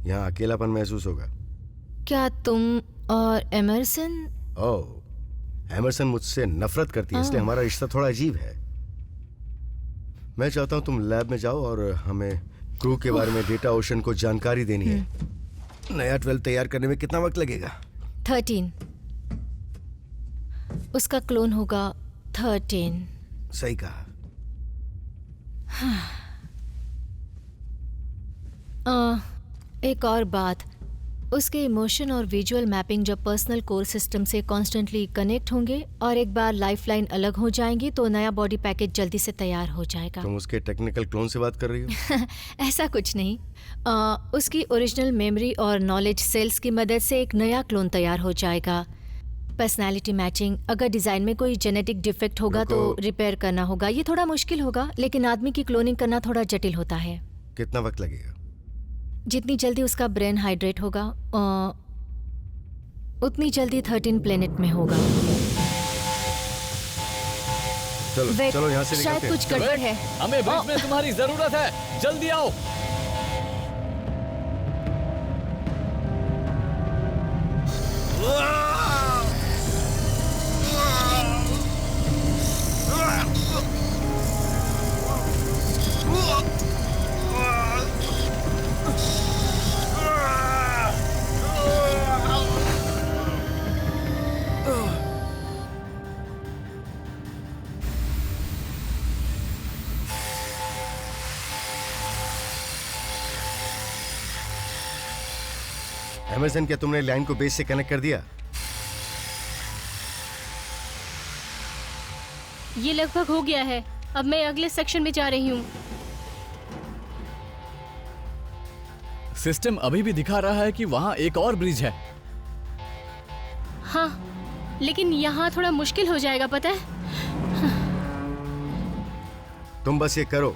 यहाँ अकेलापन महसूस होगा। क्या तुम और एमरसन? ओह, एमरसन मुझसे नफरत करती है, इसलिए हमारा रिश्ता थोड़ा अजीब है। मैं चाहता हूँ तुम लैब में जाओ और हमें क्रू के बारे में डेटा ओशन को जानकारी देनी है। नया 12 तैयार करने में कितना वक्त लगेगा? 13। उसका क्लोन होगा 13। सही कहा। एक और बात, उसके इमोशन और विजुअल मैपिंग जब पर्सनल कोर सिस्टम से कॉन्स्टेंटली कनेक्ट होंगे और एक बार लाइफलाइन अलग हो जाएंगी तो नया बॉडी पैकेज जल्दी से तैयार हो जाएगा। तुम उसके टेक्निकल क्लोन से बात कर रही हो? ऐसा कुछ नहीं। उसकी ओरिजिनल मेमोरी और नॉलेज सेल्स की मदद से एक नया क्लोन तैयार हो जाएगा। पर्सनालिटी मैचिंग, अगर डिजाइन में कोई जेनेटिक डिफेक्ट होगा तो रिपेयर करना होगा। ये थोड़ा मुश्किल होगा, लेकिन आदमी की क्लोनिंग करना थोड़ा जटिल होता है। कितना वक्त लगेगा? जितनी जल्दी उसका ब्रेन हाइड्रेट होगा उतनी जल्दी 13 प्लेनेट में होगा। चलो चलो यहाँ से शायद कुछ गड़बड़ है। हमें बीच में तुम्हारी जरूरत है, जल्दी आओ। एमरसन, क्या तुमने लाइन को बेस से कनेक्ट कर दिया? ये लगभग हो गया है। अब मैं अगले सेक्शन में जा रही हूँ। सिस्टम अभी भी दिखा रहा है कि वहाँ एक और ब्रिज है। हाँ, लेकिन यहाँ थोड़ा मुश्किल हो जाएगा, पता है? तुम बस ये करो।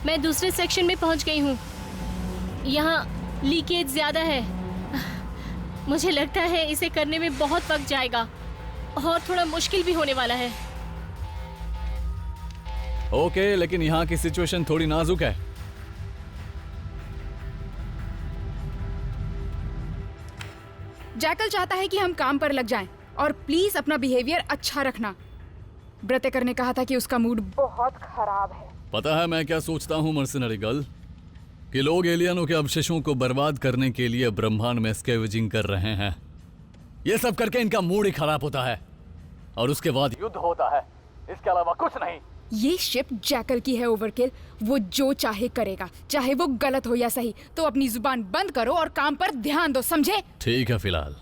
मैं दूसरे सेक्शन में पहुंच गई हूँ। यहाँ लीकेज ज्यादा है। मुझे लगता है इसे करने में बहुत वक्त जाएगा और थोड़ा मुश्किल भी होने वाला है। ओके, लेकिन यहाँ की सिचुएशन थोड़ी नाजुक है। जैकल चाहता है कि हम काम पर लग जाएं और प्लीज अपना बिहेवियर अच्छा रखना। ब्रतेकर ने कहा था कि उसका मूड बहुत खराब है। पता है मैं क्या सोचता हूँ मर्सिनरी गर्ल, कि लोग एलियनों के अवशेषों को बर्बाद करने के लिए ब्रह्मांड में स्कैवेजिंग कर रहे हैं। ये सब करके इनका मूड ही खराब होता है और उसके बाद युद्ध होता है, इसके अलावा कुछ नहीं। ये शिप जैकल की है ओवरकिल। वो जो चाहे करेगा, चाहे वो गलत हो या सही। तो अपनी जुबान बंद करो और काम पर ध्यान दो, समझे? ठीक है फिलहाल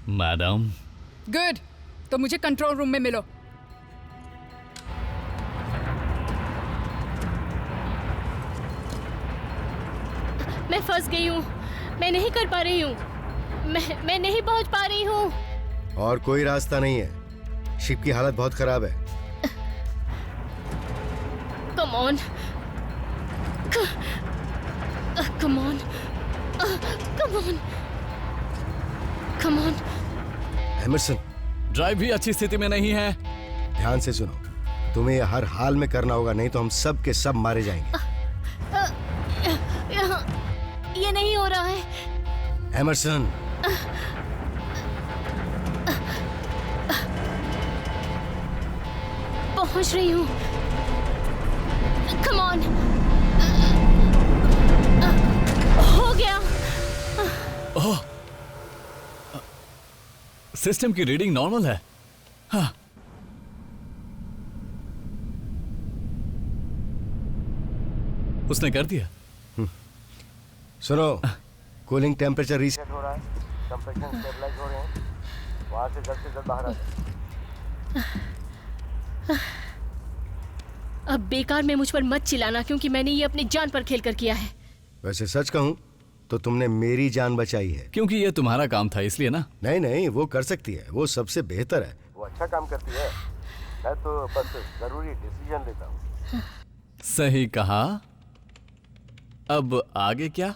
मैडम। गुड, तो मुझे कंट्रोल रूम में मिलो। मैं फंस गई हूँ, मैं नहीं कर पा रही हूँ, मैं नहीं पहुँच पा रही हूँ। और कोई रास्ता नहीं है, शिप की हालत बहुत खराब है। Come on. Come on. Come on. Come on. Emerson, drive भी अच्छी स्थिति में नहीं है। ध्यान से सुनो, तुम्हें ये हर हाल में करना होगा, नहीं तो हम सब के सब मारे जाएंगे। ये नहीं हो रहा है। एमरसन, पहुंच रही हूँ। Come on. हो गया। ओह, सिस्टम की रीडिंग नॉर्मल है। हाँ। उसने कर दिया। सुनो, कूलिंग टेम्परेचर रीसेट हो रहा है, कंप्रेशन स्टेबलाइज हो रहे हैं, वहां से जल्द बाहर आ जाओ। अब बेकार में मुझ पर मत चिल्लाना, क्योंकि मैंने ये अपनी जान पर खेलकर किया है। वैसे सच कहूं तो तुमने मेरी जान बचाई है। क्योंकि ये तुम्हारा काम था इसलिए ना। नहीं नहीं, वो कर सकती है, वो सबसे बेहतर है, वो अच्छा काम करती है। मैं तो बस जरूरी डिसीजन लेता हूँ। सही कहा। अब आगे क्या?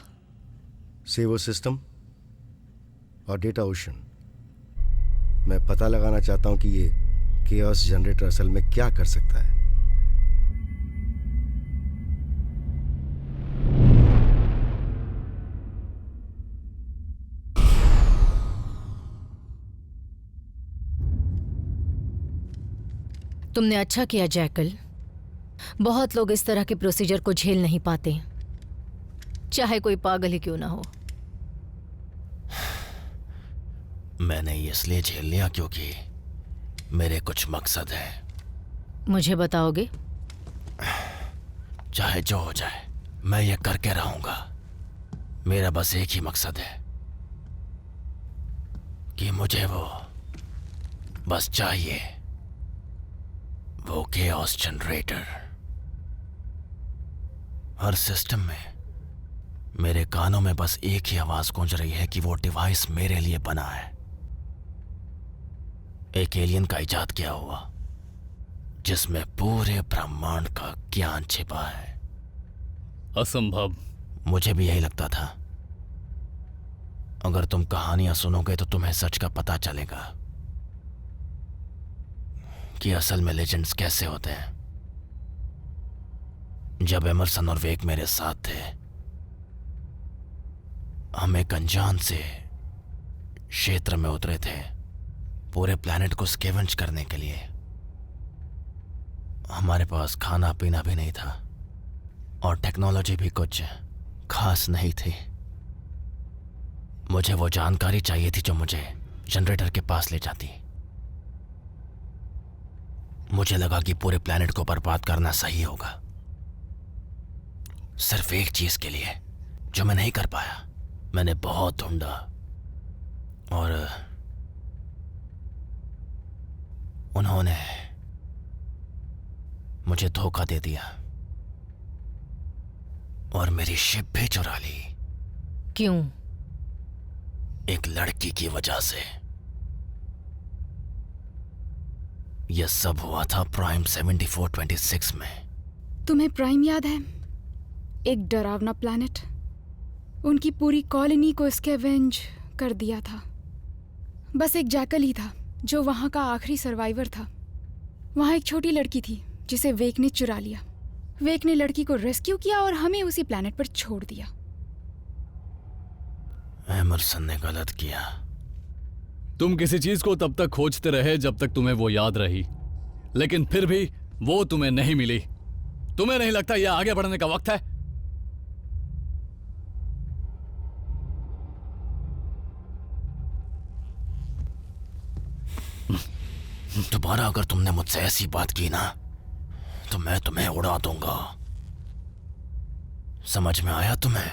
सेवो सिस्टम और डेटा ओशन। मैं पता लगाना चाहता हूँ कि ये केओस जनरेटर असल में क्या कर सकता है। तुमने अच्छा किया जैकल। बहुत लोग इस तरह के प्रोसीजर को झेल नहीं पाते, चाहे कोई पागल ही क्यों ना हो। मैंने ये इसलिए झेल लिया क्योंकि मेरे कुछ मकसद है। मुझे बताओगे? चाहे जो हो जाए, मैं ये करके रहूंगा। मेरा बस एक ही मकसद है कि मुझे वो बस चाहिए, वो केओस जनरेटर। हर सिस्टम में मेरे कानों में बस एक ही आवाज गूंज रही है कि वो डिवाइस मेरे लिए बना है। एक एलियन का इजाद किया हुआ, जिसमें पूरे ब्रह्मांड का ज्ञान छिपा है। असंभव। मुझे भी यही लगता था। अगर तुम कहानियां सुनोगे तो तुम्हें सच का पता चलेगा कि असल में लेजेंड्स कैसे होते हैं। जब एमरसन और वेक मेरे साथ थे, हम एक अनजान से क्षेत्र में उतरे थे, पूरे प्लैनेट को स्कैवेंज करने के लिए। हमारे पास खाना पीना भी नहीं था और टेक्नोलॉजी भी कुछ खास नहीं थी। मुझे वो जानकारी चाहिए थी जो मुझे जनरेटर के पास ले जाती। मुझे लगा कि पूरे प्लैनेट को बर्बाद करना सही होगा, सिर्फ एक चीज के लिए जो मैं नहीं कर पाया। मैंने बहुत ढूंढा और उन्होंने मुझे धोखा दे दिया और मेरी शिप भी चुरा ली। क्यों? एक लड़की की वजह से। यह सब हुआ था प्राइम 7426 में। तुम्हें प्राइम याद है? एक डरावना प्लैनेट। उनकी पूरी कॉलोनी को स्कैवेंज कर दिया था। बस एक जैकल ही था जो वहां का आखिरी सर्वाइवर था। वहां एक छोटी लड़की थी जिसे वेक ने चुरा लिया। वेक ने लड़की को रेस्क्यू किया और हमें उसी प्लैनेट पर छोड़ दिया। एमरसन ने गलत किया। तुम किसी चीज को तब तक खोजते रहे जब तक तुम्हें वो याद रही, लेकिन फिर भी वो तुम्हें नहीं मिली। तुम्हें नहीं लगता यह आगे बढ़ने का वक्त है? दोबारा अगर तुमने मुझसे ऐसी बात की ना तो मैं तुम्हें उड़ा दूंगा। समझ में आया तुम्हें?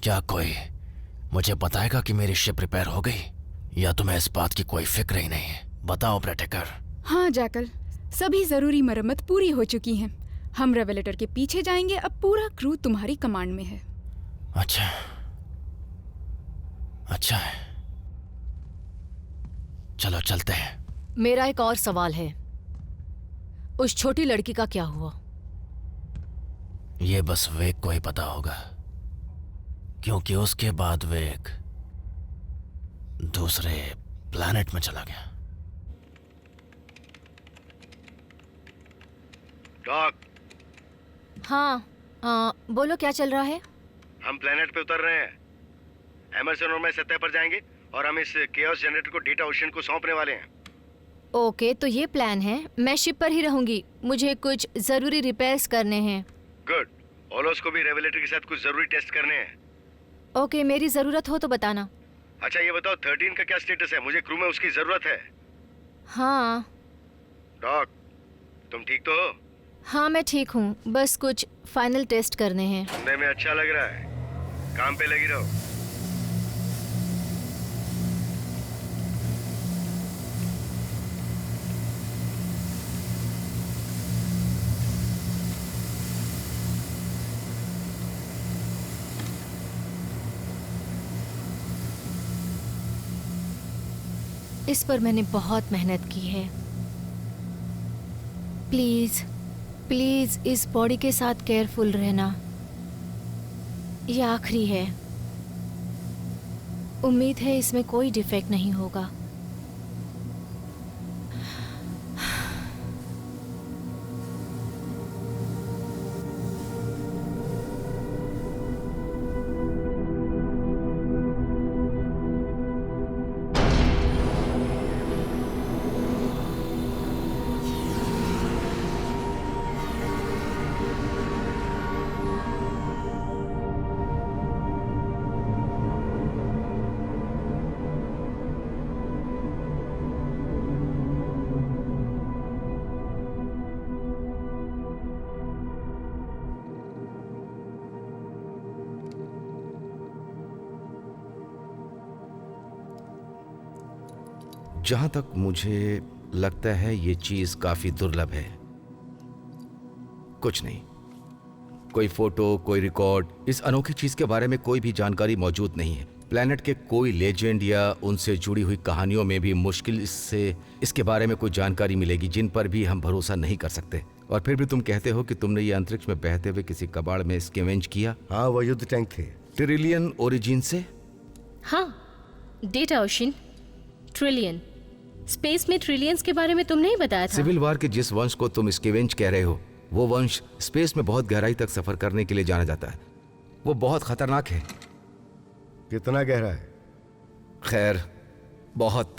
क्या कोई मुझे बताएगा कि मेरी शिप रिपेयर हो गई, या तुम्हें इस बात की कोई फिक्र ही नहीं है? बताओ ब्रेटेकर। हाँ जैकल, सभी जरूरी मरम्मत पूरी हो चुकी हैं। हम रेवलेटर के पीछे जाएंगे। अब पूरा क्रू तुम्हारी कमांड में है। अच्छा अच्छा है, चलो चलते हैं। मेरा एक और सवाल है, उस छोटी लड़की का क्या हुआ? ये बस वेक को ही पता होगा, क्योंकि उसके बाद वेक दूसरे प्लैनेट में चला गया। डॉक, हाँ बोलो, क्या चल रहा है? हम प्लेनेट पे उतर रहे हैं। एमरसन और मैं सतह पर जाएंगे और हम इस केओस जनरेटर को डेटा ओशन को सौंपने वाले हैं। ओके, तो ये प्लान है। मैं शिप पर ही रहूंगी, मुझे कुछ जरूरी रिपेयर्स करने हैं। गुड। ओलोस को भी रेवलेटर के साथ कुछ जरूरी टेस्ट करने हैं। ओके, मेरी जरूरत हो तो बताना। अच्छा ये बताओ 13 का क्या स्टेटस है? मुझे क्रू में उसकी जरूरत है। हाँ डॉक, तुम ठीक तो हो? हाँ मैं ठीक हूँ, बस कुछ फाइनल टेस्ट करने हैं। सुनने में अच्छा लग रहा है। काम पे लगी रहो। इस पर मैंने बहुत मेहनत की है। प्लीज प्लीज इस बॉडी के साथ केयरफुल रहना। ये आखिरी है। उम्मीद है इसमें कोई डिफेक्ट नहीं होगा। जहां तक मुझे लगता है ये चीज काफी दुर्लभ है। कुछ नहीं, कोई फोटो, कोई रिकॉर्ड, इस अनोखी चीज के बारे में कोई भी जानकारी मौजूद नहीं है। प्लेनेट के कोई लेजेंड या उनसे जुड़ी हुई कहानियों में भी मुश्किल से इसके बारे में कोई जानकारी मिलेगी जिन पर भी हम भरोसा नहीं कर सकते। और फिर भी तुम कहते हो कि तुमने ये अंतरिक्ष में बहते हुए किसी कबाड़ में स्कैवेंज किया। हाँ, वो युद्ध टैंक थे। ट्रिलियन ओरिजिन से? हाँ, डेटा ओशन, ट्रिलियन। स्पेस में ट्रिलियंस के बारे में तुमने ही बताया था। सिविल वॉर के जिस वंश को तुम स्कैवेंज कह रहे हो, वो वंश स्पेस में बहुत गहराई तक सफर करने के लिए जाना जाता है। वो बहुत खतरनाक है। कितना गहरा है? खैर, बहुत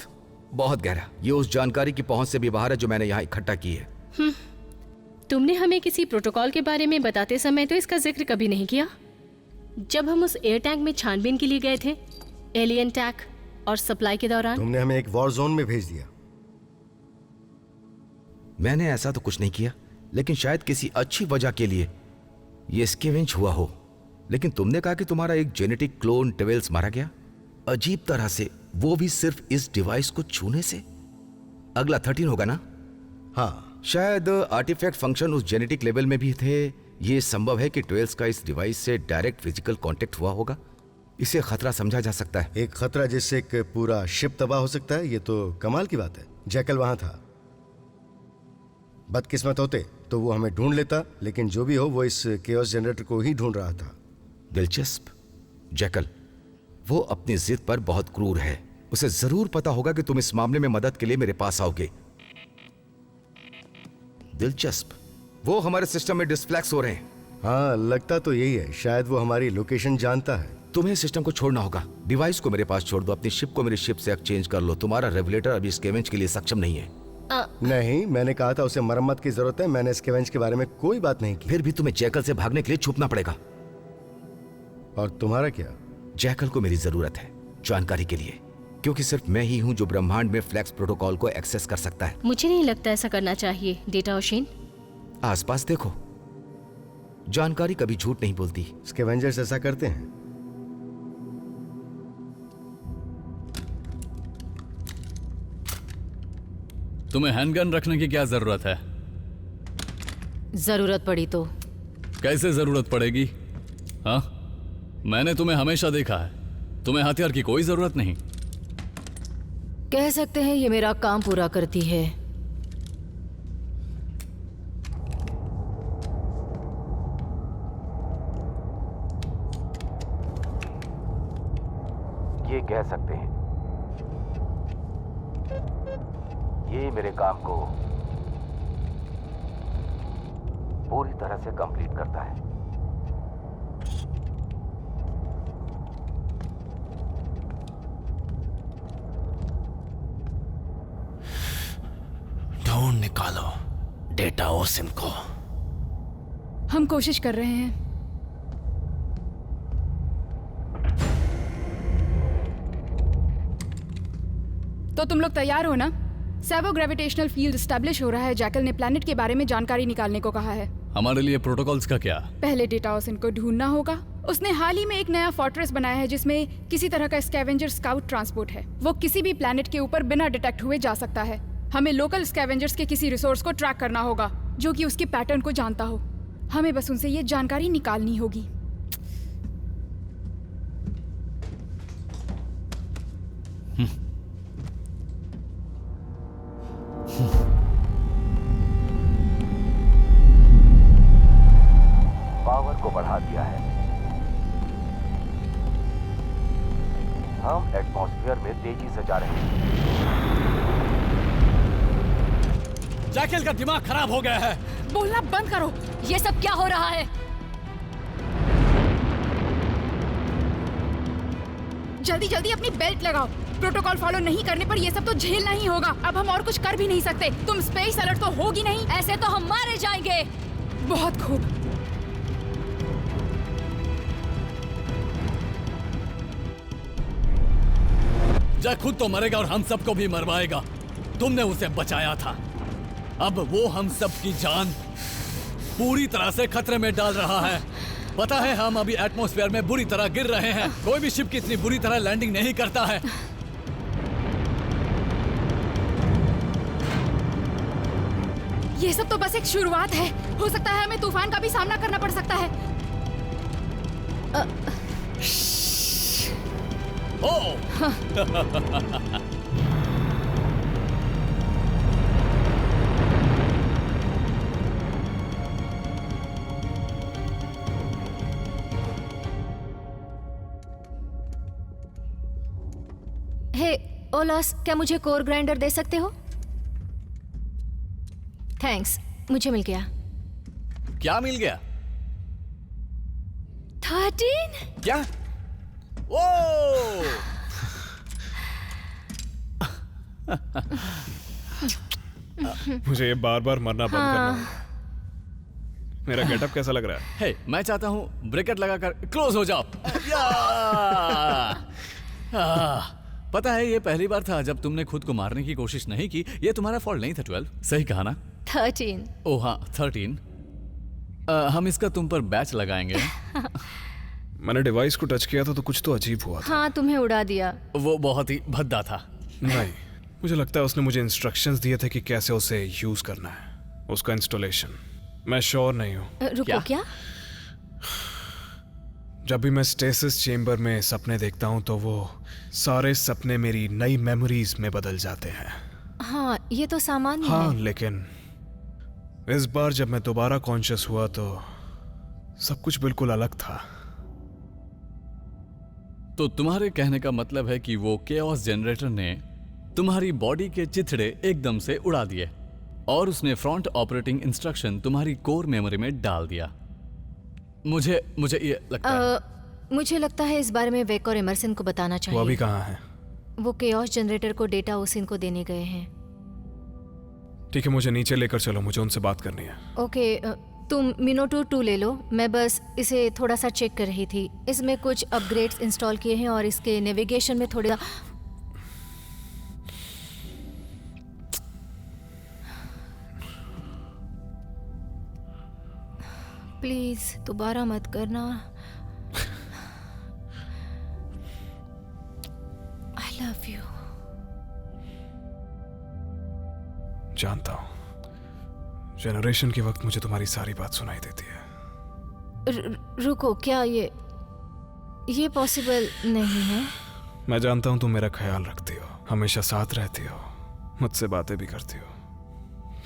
बहुत गहरा। ये उस जानकारी की पहुंच से भी बाहर है जो मैंने यहाँ इकट्ठा की है। तुमने हमें किसी प्रोटोकॉल के बारे में बताते समय तो इसका जिक्र कभी नहीं किया। जब हम उस एयर टैंक में छानबीन के लिए गए थे, एलियन टैक और सप्लाई के दौरान, तुमने हमें एक वॉर जोन में भेज दिया। मैंने ऐसा तो कुछ नहीं किया, लेकिन शायद किसी अच्छी वजह के लिए ये स्कैवेंज हुआ हो। लेकिन तुमने कहा कि तुम्हारा एक जेनेटिक क्लोन ट्वेल्स मारा गया, अजीब तरह से, वो भी सिर्फ इस डिवाइस को छूने से। अगला 13 होगा ना? हाँ, शायद आर्टिफैक्ट फंक्शन उस जेनेटिक लेवल में भी थे। ये संभव है कि ट्वेल्स का इस डिवाइस से डायरेक्ट फिजिकल कांटेक्ट हुआ होगा। इसे खतरा समझा जा सकता है। एक खतरा जिससे एक पूरा शिप तबाह हो सकता है, ये तो कमाल की बात है। जैकल वहां था। बदकिस्मत होते तो वो हमें ढूंढ लेता, लेकिन जो भी हो वो इस केओस जनरेटर को ही ढूंढ रहा था। दिलचस्प। जैकल, वो अपनी जिद पर बहुत क्रूर है। उसे जरूर पता होगा कि तुम इस मामले में मदद के लिए मेरे पास आओगे। दिलचस्प। वो हमारे सिस्टम में डिस्फ्लैक्स हो रहे हैं। हाँ, लगता तो यही है। शायद वो हमारी लोकेशन जानता है। तुम्हें सिस्टम को छोड़ना होगा। डिवाइस को मेरे पास छोड़ दो, अपनी शिप को मेरी शिप से एक्सचेंज कर लो। तुम्हारा रेगुलेटर अभी स्कैवेंज के लिए सक्षम नहीं है। नहीं, मैंने कहा था उसे मरम्मत की जरूरत है। मैंने स्कैवेंज के बारे में कोई बात नहीं की। फिर भी तुम्हें जैकल से भागने के लिए छुपना पड़ेगा। और तुम्हारा क्या? जैकल को मेरी जरूरत है जानकारी के लिए, क्योंकि सिर्फ मैं ही हूं जो ब्रह्मांड में फ्लैक्स प्रोटोकॉल को एक्सेस कर सकता है। मुझे नहीं लगता ऐसा करना चाहिए डेटा ओशिन। आसपास देखो, जानकारी कभी झूठ नहीं बोलती। स्कैवेंजर्स ऐसा करते हैं। तुम्हें हैंडगन रखने की क्या जरूरत है? जरूरत पड़ी तो? कैसे जरूरत पड़ेगी? हाँ, मैंने तुम्हें हमेशा देखा है। तुम्हें हथियार की कोई जरूरत नहीं। कह सकते हैं ये मेरा काम पूरा करती है। ये कह सकते हैं ये मेरे काम को पूरी तरह से कंप्लीट करता है। ढूंढ निकालो डेटा ओसिन को। हम कोशिश कर रहे हैं। तो तुम लोग तैयार हो ना? सेवो ग्रेविटेशनल फील्ड एस्टैब्लिश हो रहा है। जैकल ने प्लैनेट के बारे में जानकारी निकालने को कहा है। हमारे लिए प्रोटोकॉल्स का क्या? पहले डेटा ओसिन को ढूंढना होगा। उसने हाल ही में एक नया फोर्ट्रेस बनाया है जिसमें किसी तरह का स्कैवेंजर स्काउट ट्रांसपोर्ट है। वो किसी भी प्लैनेट के ऊपर बिना डिटेक्ट हुए जा सकता है। हमें लोकल स्कैवेंजर्स के किसी रिसोर्स को ट्रैक करना होगा जो कि उसके पैटर्न को जानता हो। हमें बस उनसे ये जानकारी निकालनी होगी। पावर को बढ़ा दिया है। हम एटमॉस्फेयर में तेजी से जा रहे हैं। जैकल का दिमाग खराब हो गया है। बोलना बंद करो। ये सब क्या हो रहा है? जल्दी जल्दी अपनी बेल्ट लगाओ। प्रोटोकॉल फॉलो नहीं करने पर ये सब तो झेलना ही होगा। अब हम और कुछ कर भी नहीं सकते। तुम स्पेस अलर्ट तो होगी नहीं। ऐसे तो हम मारे जाएंगे। बहुत खूब। जैक खुद तो मरेगा और हम सबको भी मरवाएगा। तुमने उसे बचाया था, अब वो हम सब की जान पूरी तरह से खतरे में डाल रहा है। पता है, हम अभी एटमॉस्फेयर में बुरी तरह गिर रहे हैं। कोई भी शिप की इतनी बुरी तरह लैंडिंग नहीं करता है। ये सब तो बस एक शुरुआत है। हो सकता है हमें तूफान का भी सामना करना पड़ सकता है। हे ओलास, क्या मुझे कोर ग्राइंडर दे सकते हो? थैंक्स, मुझे मिल गया। क्या मिल गया? 13? क्या? ओ! मुझे ये बार बार मरना बंद करना। मेरा गेटअप कैसा लग रहा है? हे, मैं चाहता हूँ ब्रेकेट लगाकर क्लोज हो जाओ। पता है, ये पहली बार था जब तुमने खुद को मारने की कोशिश नहीं की। ये तुम्हारा फॉल्ट नहीं था। 12 सही कहा ना? 13। ओह हाँ, 13। हम इसका तुम पर बैच लगाएंगे। मैंने डिवाइस को टच किया था तो कुछ तो अजीब हुआ था। हाँ, तुम्हें उड़ा दिया। वो बहुत ही भद्दा था। नहीं, मुझे लगता है उसने मुझे इंस्ट्रक्शंस दिए थे कि कैसे उसे यूज करना है। उसका इंस्टॉलेशन मैं श्योर नहीं हूँ। रुको, क्या? जब भी मैं स्टेसिस चेम्बर में सपने देखता हूँ तो वो सारे सपने मेरी नई मेमोरीज में बदल जाते हैं। हाँ, ये तो सामान्य है। हाँ, लेकिन इस बार जब मैं दोबारा कॉन्शियस हुआ तो सब कुछ बिल्कुल अलग था। तो तुम्हारे कहने का मतलब है कि वो केओस जनरेटर ने तुम्हारी बॉडी के चिथड़े एकदम से उड़ा दिए और उसने फ्रंट ऑपरेटिंग इंस्ट्रक्शन तुम्हारी कोर मेमोरी में डाल दिया। मुझे ये लगता है मुझे लगता है इस बारे में वेक और एमरसन को बताना चाहिए। वो अभी कहाँ है? वो केओस जनरेटर को डेटा ओसिन को देने गए हैं। ठीक है, मुझे नीचे लेकर चलो, मुझे उनसे बात करनी है। ओके, तुम मिनोटो 2 ले लो। मैं बस इसे थोड़ा सा चेक कर रही थी। इसमें कुछ अपग्रेड्स इंस्टॉल किए हैं और इसके नेविगेशन में थोड़ा प्लीज दोबारा मत करना। I love you. जानता हूँ जनरेशन के वक्त मुझे तुम्हारी सारी बात सुनाई देती है। रुको, क्या ये पॉसिबल नहीं है? मैं जानता हूँ तुम मेरा ख्याल रखती हो, हमेशा साथ रहती हो, मुझसे बातें भी करती हो।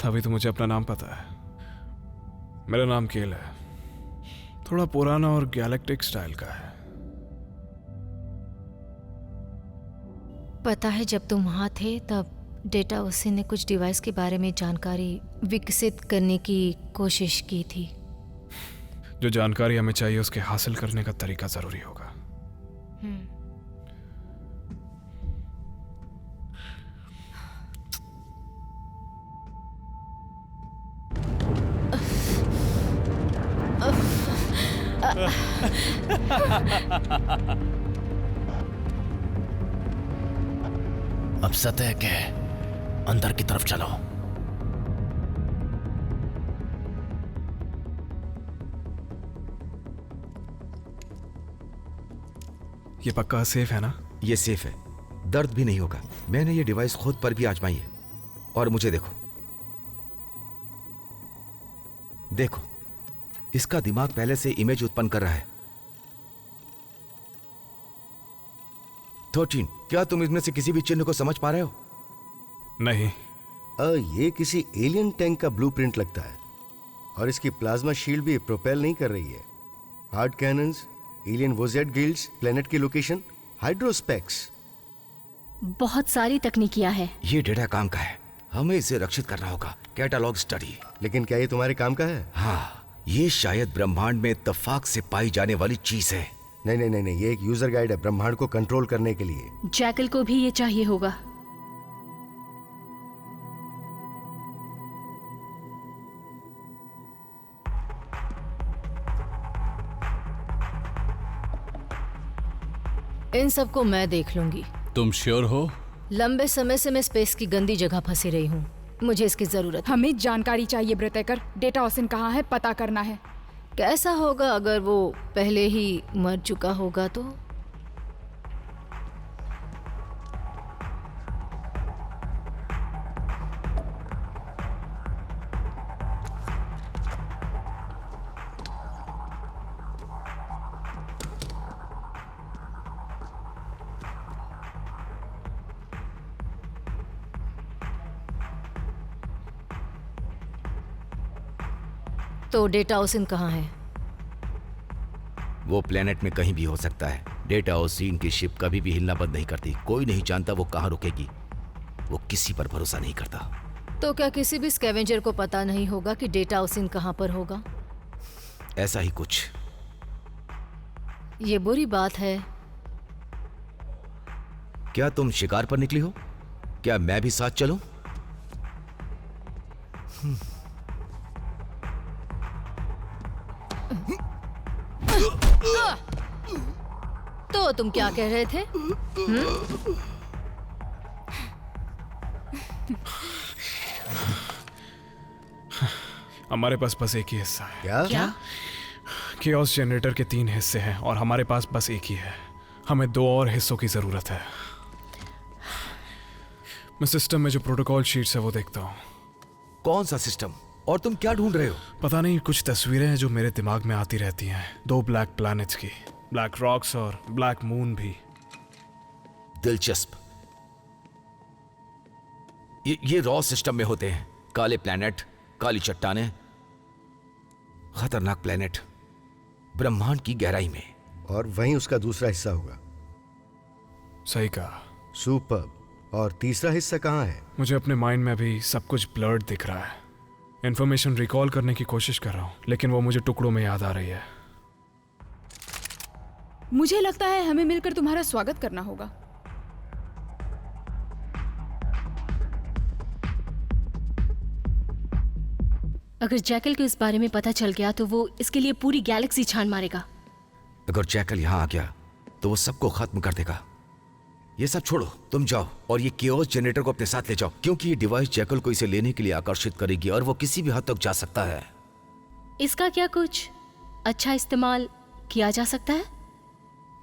तभी तो मुझे अपना नाम पता है। मेरा नाम केल है, थोड़ा पुराना और गैलेक्टिक स्टाइल का है। पता है, जब तुम वहां थे तब डेटा ओसिन ने कुछ डिवाइस के बारे में जानकारी विकसित करने की कोशिश की थी। जो जानकारी हमें चाहिए उसके हासिल करने का तरीका जरूरी होगा। अब सतह के अंदर की तरफ चलो। ये पक्का सेफ है ना? ये सेफ है, दर्द भी नहीं होगा। मैंने ये डिवाइस खुद पर भी आजमाई है और मुझे देखो, इसका दिमाग पहले से इमेज उत्पन्न कर रहा है। 13, क्या तुम इसमें से किसी भी चिन्ह को समझ पा रहे हो? नहीं। ये किसी एलियन टैंक का ब्लूप्रिंट लगता है और इसकी प्लाज्मा शील्ड भी प्रोपेल नहीं कर रही है। हार्ड कैनन्स, एलियन वोजेट गिल्ड्स, प्लेनेट की लोकेशन, हाइड्रोस्पेक्स, बहुत सारी तकनीकियां है। ये डेटा काम का है, हमें इसे रक्षित करना होगा। Catalogue study. लेकिन क्या ये तुम्हारे काम का है? हाँ, ये शायद ब्रह्मांड में इत्तेफाक से पाई जाने वाली चीज है। नहीं, ये एक यूजर गाइड है ब्रह्मांड को कंट्रोल करने के लिए। जैकल को भी ये चाहिए होगा। इन सबको मैं देख लूंगी। तुम श्योर हो? लंबे समय से मैं स्पेस की गंदी जगह फंसी रही हूँ, मुझे इसकी जरूरत है। हमें जानकारी चाहिए ब्रिटेकर। डेटा ओसिन कहाँ है, पता करना है। कैसा होगा अगर वो पहले ही मर चुका होगा तो? तो डेटा ओसिन कहाँ है? वो प्लेनेट में कहीं भी हो सकता है। डेटा ओसिन की शिप कभी भी हिलना बंद नहीं करती। कोई नहीं जानता वो कहाँ रुकेगी। वो किसी पर भरोसा नहीं करता। तो क्या किसी भी स्कैवेंजर को पता नहीं होगा कि डेटा ओसिन कहाँ पर होगा? ऐसा ही कुछ। ये बुरी बात है। क्या तुम शिकार पर निकली हो? क्या मैं भी साथ चलूं? तो तुम क्या कह रहे थे? हमारे पास बस एक ही हिस्सा है। क्या? केओस जनरेटर के 3 हिस्से हैं और हमारे पास बस एक ही है। हमें 2 और हिस्सों की जरूरत है। मैं सिस्टम में जो प्रोटोकॉल शीट्स है वो देखता हूँ। कौन सा सिस्टम? और तुम क्या ढूंढ रहे हो? पता नहीं, कुछ तस्वीरें हैं जो मेरे दिमाग में आती रहती हैं। 2 ब्लैक प्लैनेट्स की, ब्लैक रॉक्स और ब्लैक मून भी। दिलचस्प। ये रॉ सिस्टम में होते हैं। काले प्लैनेट, काली चट्टानें, खतरनाक प्लेनेट, ब्रह्मांड की गहराई में। और वहीं उसका दूसरा हिस्सा होगा। सही कहा। सुपर। और तीसरा हिस्सा कहाँ है? मुझे अपने माइंड में अभी सब कुछ ब्लर्ड दिख रहा है। इंफॉर्मेशन रिकॉल करने की कोशिश कर रहा हूँ, लेकिन वो मुझे टुकड़ों में याद आ रही है। मुझे लगता है हमें मिलकर तुम्हारा स्वागत करना होगा। अगर जैकल को इस बारे में पता चल गया तो वो इसके लिए पूरी गैलेक्सी छान मारेगा। अगर जैकल यहां आ गया तो वो सबको खत्म कर देगा। ये सब छोड़ो, तुम जाओ और ये केओस जनरेटर को अपने साथ ले जाओ, क्योंकि ये डिवाइस जैकल को इसे लेने के लिए आकर्षित करेगी और वो किसी भी हद तक जा सकता है। इसका क्या कुछ अच्छा इस्तेमाल किया जा सकता है?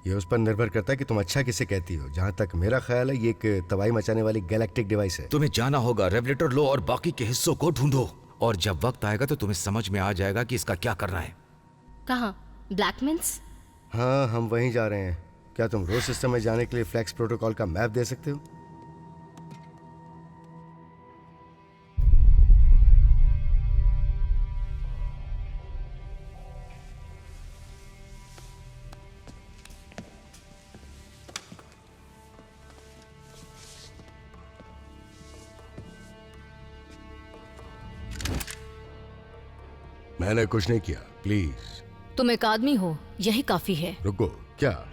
ये उस पर निर्भर करता है कि तुम अच्छा किसे कहती हो। जहां तक मेरा ख्याल है ये एक तबाही मचाने वाली गैलेक्टिक डिवाइस है। तुम्हें जाना होगा, रेवलेटर लो और बाकी के हिस्सों को ढूंढो, और जब वक्त आएगा तो तुम्हें समझ में आ जाएगा कि इसका क्या करना है। कहाँ? ब्लैकमेन्स? हाँ, हम वहीं जा रहे हैं। क्या तुम रोज सिस्टम में जाने के लिए फ्लैक्स प्रोटोकॉल का मैप दे सकते हो? मैंने कुछ नहीं किया, प्लीज। तुम एक आदमी हो, यही काफी है। रुको, क्या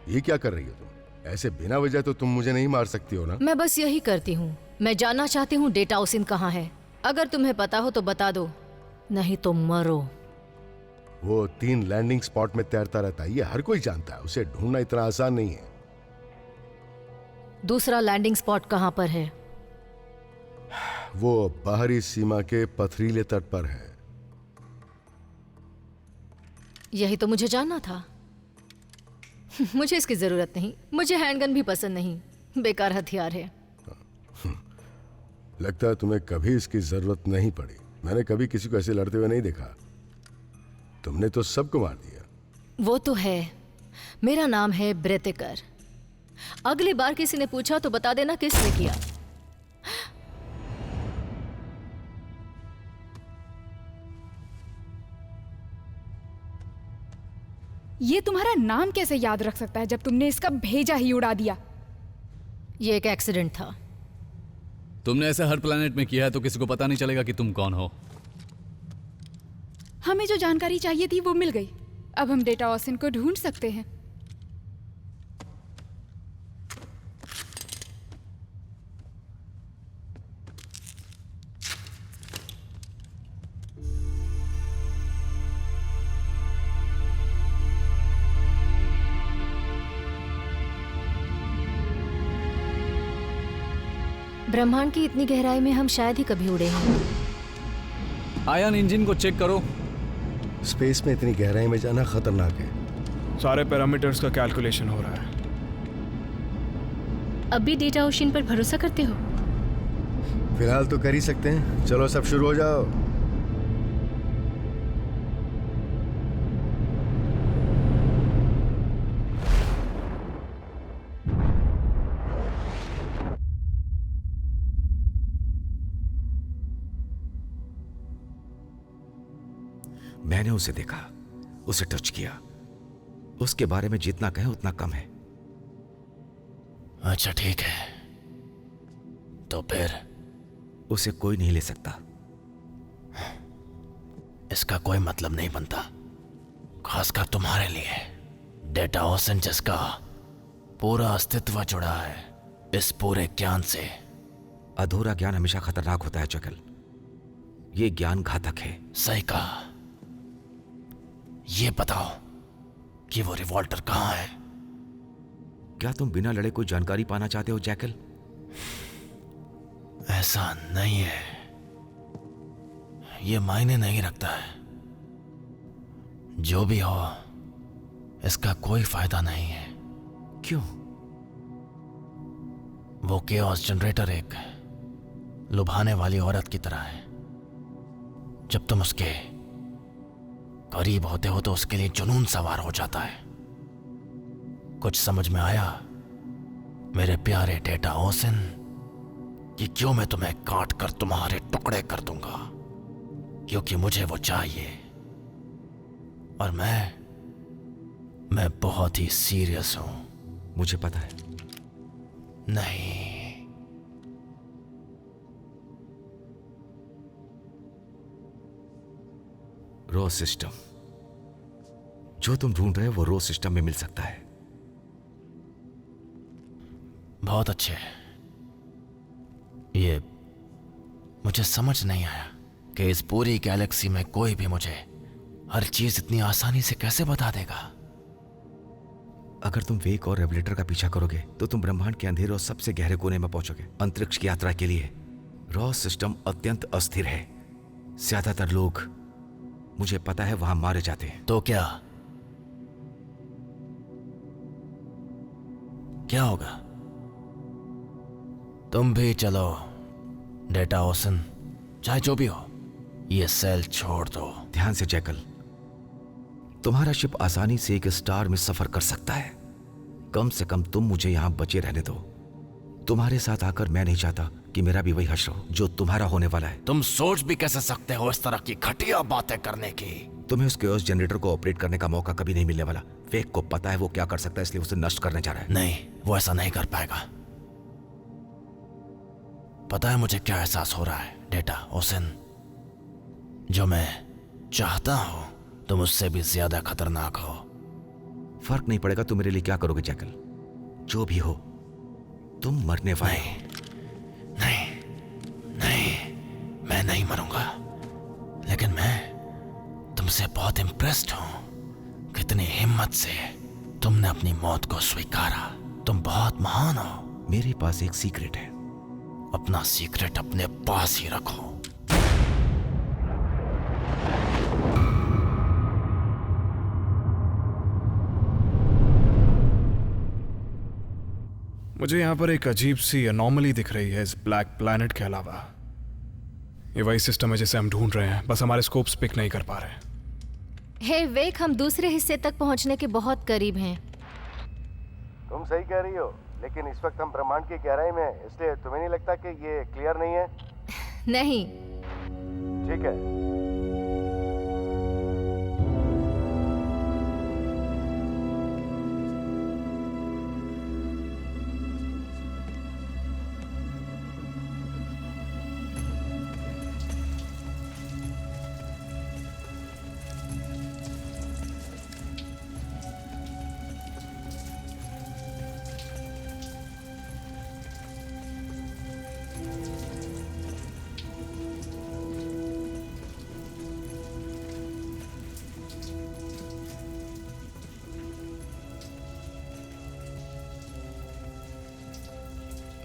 ये क्या कर रही हो तुम? ऐसे बिना वजह तो तुम मुझे नहीं मार सकती हो ना? मैं बस यही करती हूँ। मैं जानना चाहती हूँ डेटा ओसिन कहाँ है। अगर तुम्हें पता हो तो बता दो, नहीं तो मरो। वो 3 लैंडिंग स्पॉट में तैरता रहता है, ये हर कोई जानता है। उसे ढूंढना इतना आसान नहीं है। दूसरा लैंडिंग स्पॉट कहाँ पर है? वो बाहरी सीमा के पथरीले तट पर है। यही तो मुझे जानना था। मुझे इसकी जरूरत नहीं। मुझे हैंडगन भी पसंद नहीं, बेकार हथियार है। लगता है तुम्हें कभी इसकी जरूरत नहीं पड़ी। मैंने कभी किसी को ऐसे लड़ते हुए नहीं देखा। तुमने तो सबको मार दिया। वो तो है। मेरा नाम है ब्रेतेकर। अगली बार किसी ने पूछा तो बता देना किसने किया। ये तुम्हारा नाम कैसे याद रख सकता है जब तुमने इसका भेजा ही उड़ा दिया? ये एक एक्सीडेंट था। तुमने ऐसा हर प्लेनेट में किया है तो किसी को पता नहीं चलेगा कि तुम कौन हो। हमें जो जानकारी चाहिए थी वो मिल गई। अब हम डेटा ओसिन को ढूंढ सकते हैं। ब्रह्मांड की इतनी गहराई में हम शायद ही कभी उड़े हैं। आयन इंजन को चेक करो। स्पेस में इतनी गहराई में जाना खतरनाक है। सारे पैरामीटर्स का कैलकुलेशन हो रहा है। अब भी डेटा ओशन पर भरोसा करते हो? फिलहाल तो कर ही सकते हैं। चलो सब शुरू हो जाओ। मैंने उसे देखा, उसे टच किया। उसके बारे में जितना कहे उतना कम है। अच्छा ठीक है, तो फिर उसे कोई नहीं ले सकता। इसका कोई मतलब नहीं बनता, खासकर तुम्हारे लिए। डेटा ओसिन जिसका पूरा अस्तित्व जुड़ा है इस पूरे ज्ञान से। अधूरा ज्ञान हमेशा खतरनाक होता है जगल। ये ज्ञान घातक है। सही कहा। ये बताओ कि वो रिवॉल्टर कहाँ है? क्या तुम बिना लड़े कोई जानकारी पाना चाहते हो जैकल? ऐसा नहीं है, ये मायने नहीं रखता है। जो भी हो, इसका कोई फायदा नहीं है। क्यों? वो केओस जनरेटर एक लुभाने वाली औरत की तरह है। जब तुम उसके करीब होते हो तो उसके लिए जुनून सवार हो जाता है। कुछ समझ में आया मेरे प्यारे डेटा ओसिन कि क्यों मैं तुम्हें काट कर तुम्हारे टुकड़े कर दूंगा? क्योंकि मुझे वो चाहिए। और मैं बहुत ही सीरियस हूं। मुझे पता है। नहीं, रो सिस्टम जो तुम ढूंढ रहे हो वो रो सिस्टम में मिल सकता है। बहुत अच्छे। ये मुझे समझ नहीं आया कि इस पूरी गैलेक्सी में कोई भी मुझे हर चीज इतनी आसानी से कैसे बता देगा। अगर तुम वेक और रेवलेटर का पीछा करोगे तो तुम ब्रह्मांड के अंधेरे और सबसे गहरे कोने में पहुंचोगे। अंतरिक्ष की यात्रा के लिए रॉ सिस्टम अत्यंत अस्थिर है। ज्यादातर लोग, मुझे पता है, वहां मारे जाते हैं। तो क्या होगा? तुम भी चलो डेटा ओसन, चाहे जो भी हो, ये सेल छोड़ दो। ध्यान से जैकल, तुम्हारा शिप आसानी से एक स्टार में सफर कर सकता है। कम से कम तुम मुझे यहां बचे रहने दो। तुम्हारे साथ आकर मैं नहीं चाहता कि मेरा भी वही हश्र हो जो तुम्हारा होने वाला है। तुम सोच भी कैसे सकते हो इस तरह की घटिया बातें करने की? तुम्हें उस केओस जनरेटर को ऑपरेट करने का मौका कभी नहीं मिलने वाला। फेक को पता है वो क्या कर सकता है, इसलिए उसे नष्ट करने जा रहा है। नहीं, वो ऐसा नहीं कर पाएगा। पता है मुझे क्या एहसास हो रहा है डेटा ओसन? जो मैं चाहता हूं तुम उससे भी ज्यादा खतरनाक हो। फर्क नहीं पड़ेगा तुम मेरे लिए क्या करोगे जैकल। जो भी हो, तुम मरने वाले हो। नहीं, मैं नहीं मरूंगा। लेकिन मैं तुमसे बहुत इम्प्रेस्ड हूं। कितनी हिम्मत से तुमने अपनी मौत को स्वीकारा। तुम बहुत महान हो। मेरे पास एक सीक्रेट है। अपना सीक्रेट अपने पास ही रखो। मुझे यहाँ पर एक अजीब सी अनोमली दिख रही है इस ब्लैक प्लैनेट के अलावा। ये वही सिस्टम है जिसे हम ढूंढ रहे हैं, बस हमारे स्कोप्स पिक नहीं कर पा रहे। हे वेक, हम दूसरे हिस्से तक पहुंचने के बहुत करीब हैं। तुम सही कह रही हो, लेकिन इस वक्त हम ब्रह्मांड की गहराई में हैं, इसलिए तुम्हें नहीं लगता कि ये क्लियर नहीं है? नहीं। ठीक है।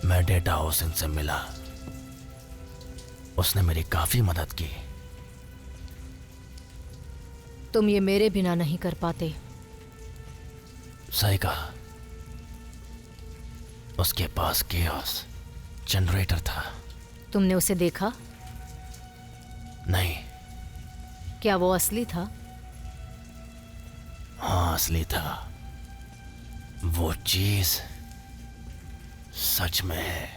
मैं डेटा ओसन से मिला। उसने मेरी काफी मदद की। तुम ये मेरे बिना नहीं कर पाते। सही कहा। उसके पास केओस जनरेटर था। तुमने उसे देखा? नहीं। क्या वो असली था? हाँ, असली था। वो चीज सच में है।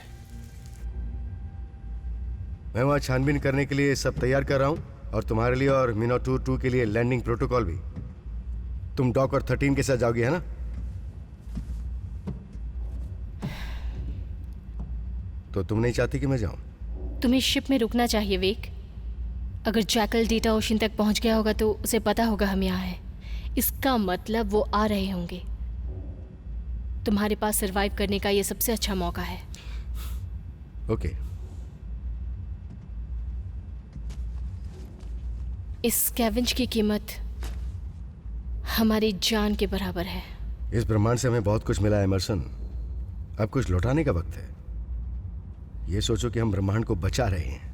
मैं वहां छानबीन करने के लिए सब तैयार कर रहा हूं, और तुम्हारे लिए और मिनोटूर 2 के लिए लैंडिंग प्रोटोकॉल भी। तुम डॉक और 13 के साथ जाओगे, है ना? तो तुम नहीं चाहती कि मैं जाऊं? तुम्हें शिप में रुकना चाहिए वेक। अगर जैकल डेटा ओशन तक पहुंच गया होगा तो उसे पता होगा हम यहाँ हैं। इसका मतलब वो आ रहे होंगे। तुम्हारे पास सरवाइव करने का ये सबसे अच्छा मौका है। ओके। इस स्कैवेंज की कीमत हमारी जान के बराबर है। इस ब्रह्मांड से हमें बहुत कुछ मिला है एमरसन। अब कुछ लौटाने का वक्त है। ये सोचो कि हम ब्रह्मांड को बचा रहे हैं।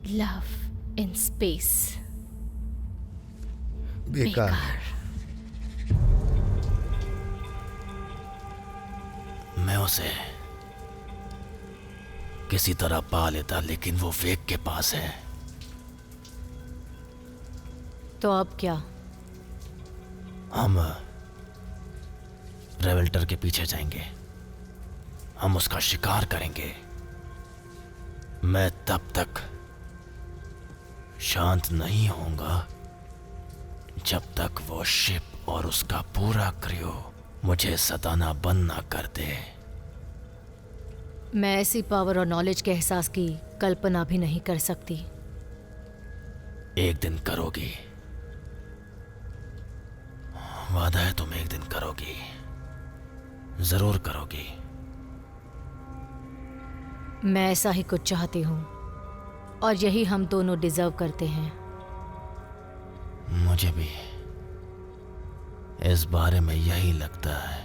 लव इन स्पेस बेकार। मैं उसे किसी तरह पा लेता, लेकिन वो वेक के पास है। तो अब क्या? हम रेवल्टर के पीछे जाएंगे, हम उसका शिकार करेंगे। मैं तब तक शांत नहीं होऊंगा जब तक वो शिप और उसका पूरा क्रू मुझे सताना बंद ना कर दे। मैं ऐसी पावर और नॉलेज के एहसास की कल्पना भी नहीं कर सकती। एक दिन करोगी, वादा है तुम एक दिन करोगी, जरूर करोगी। मैं ऐसा ही कुछ चाहती हूँ और यही हम दोनों डिजर्व करते हैं। मुझे भी इस बारे में यही लगता है।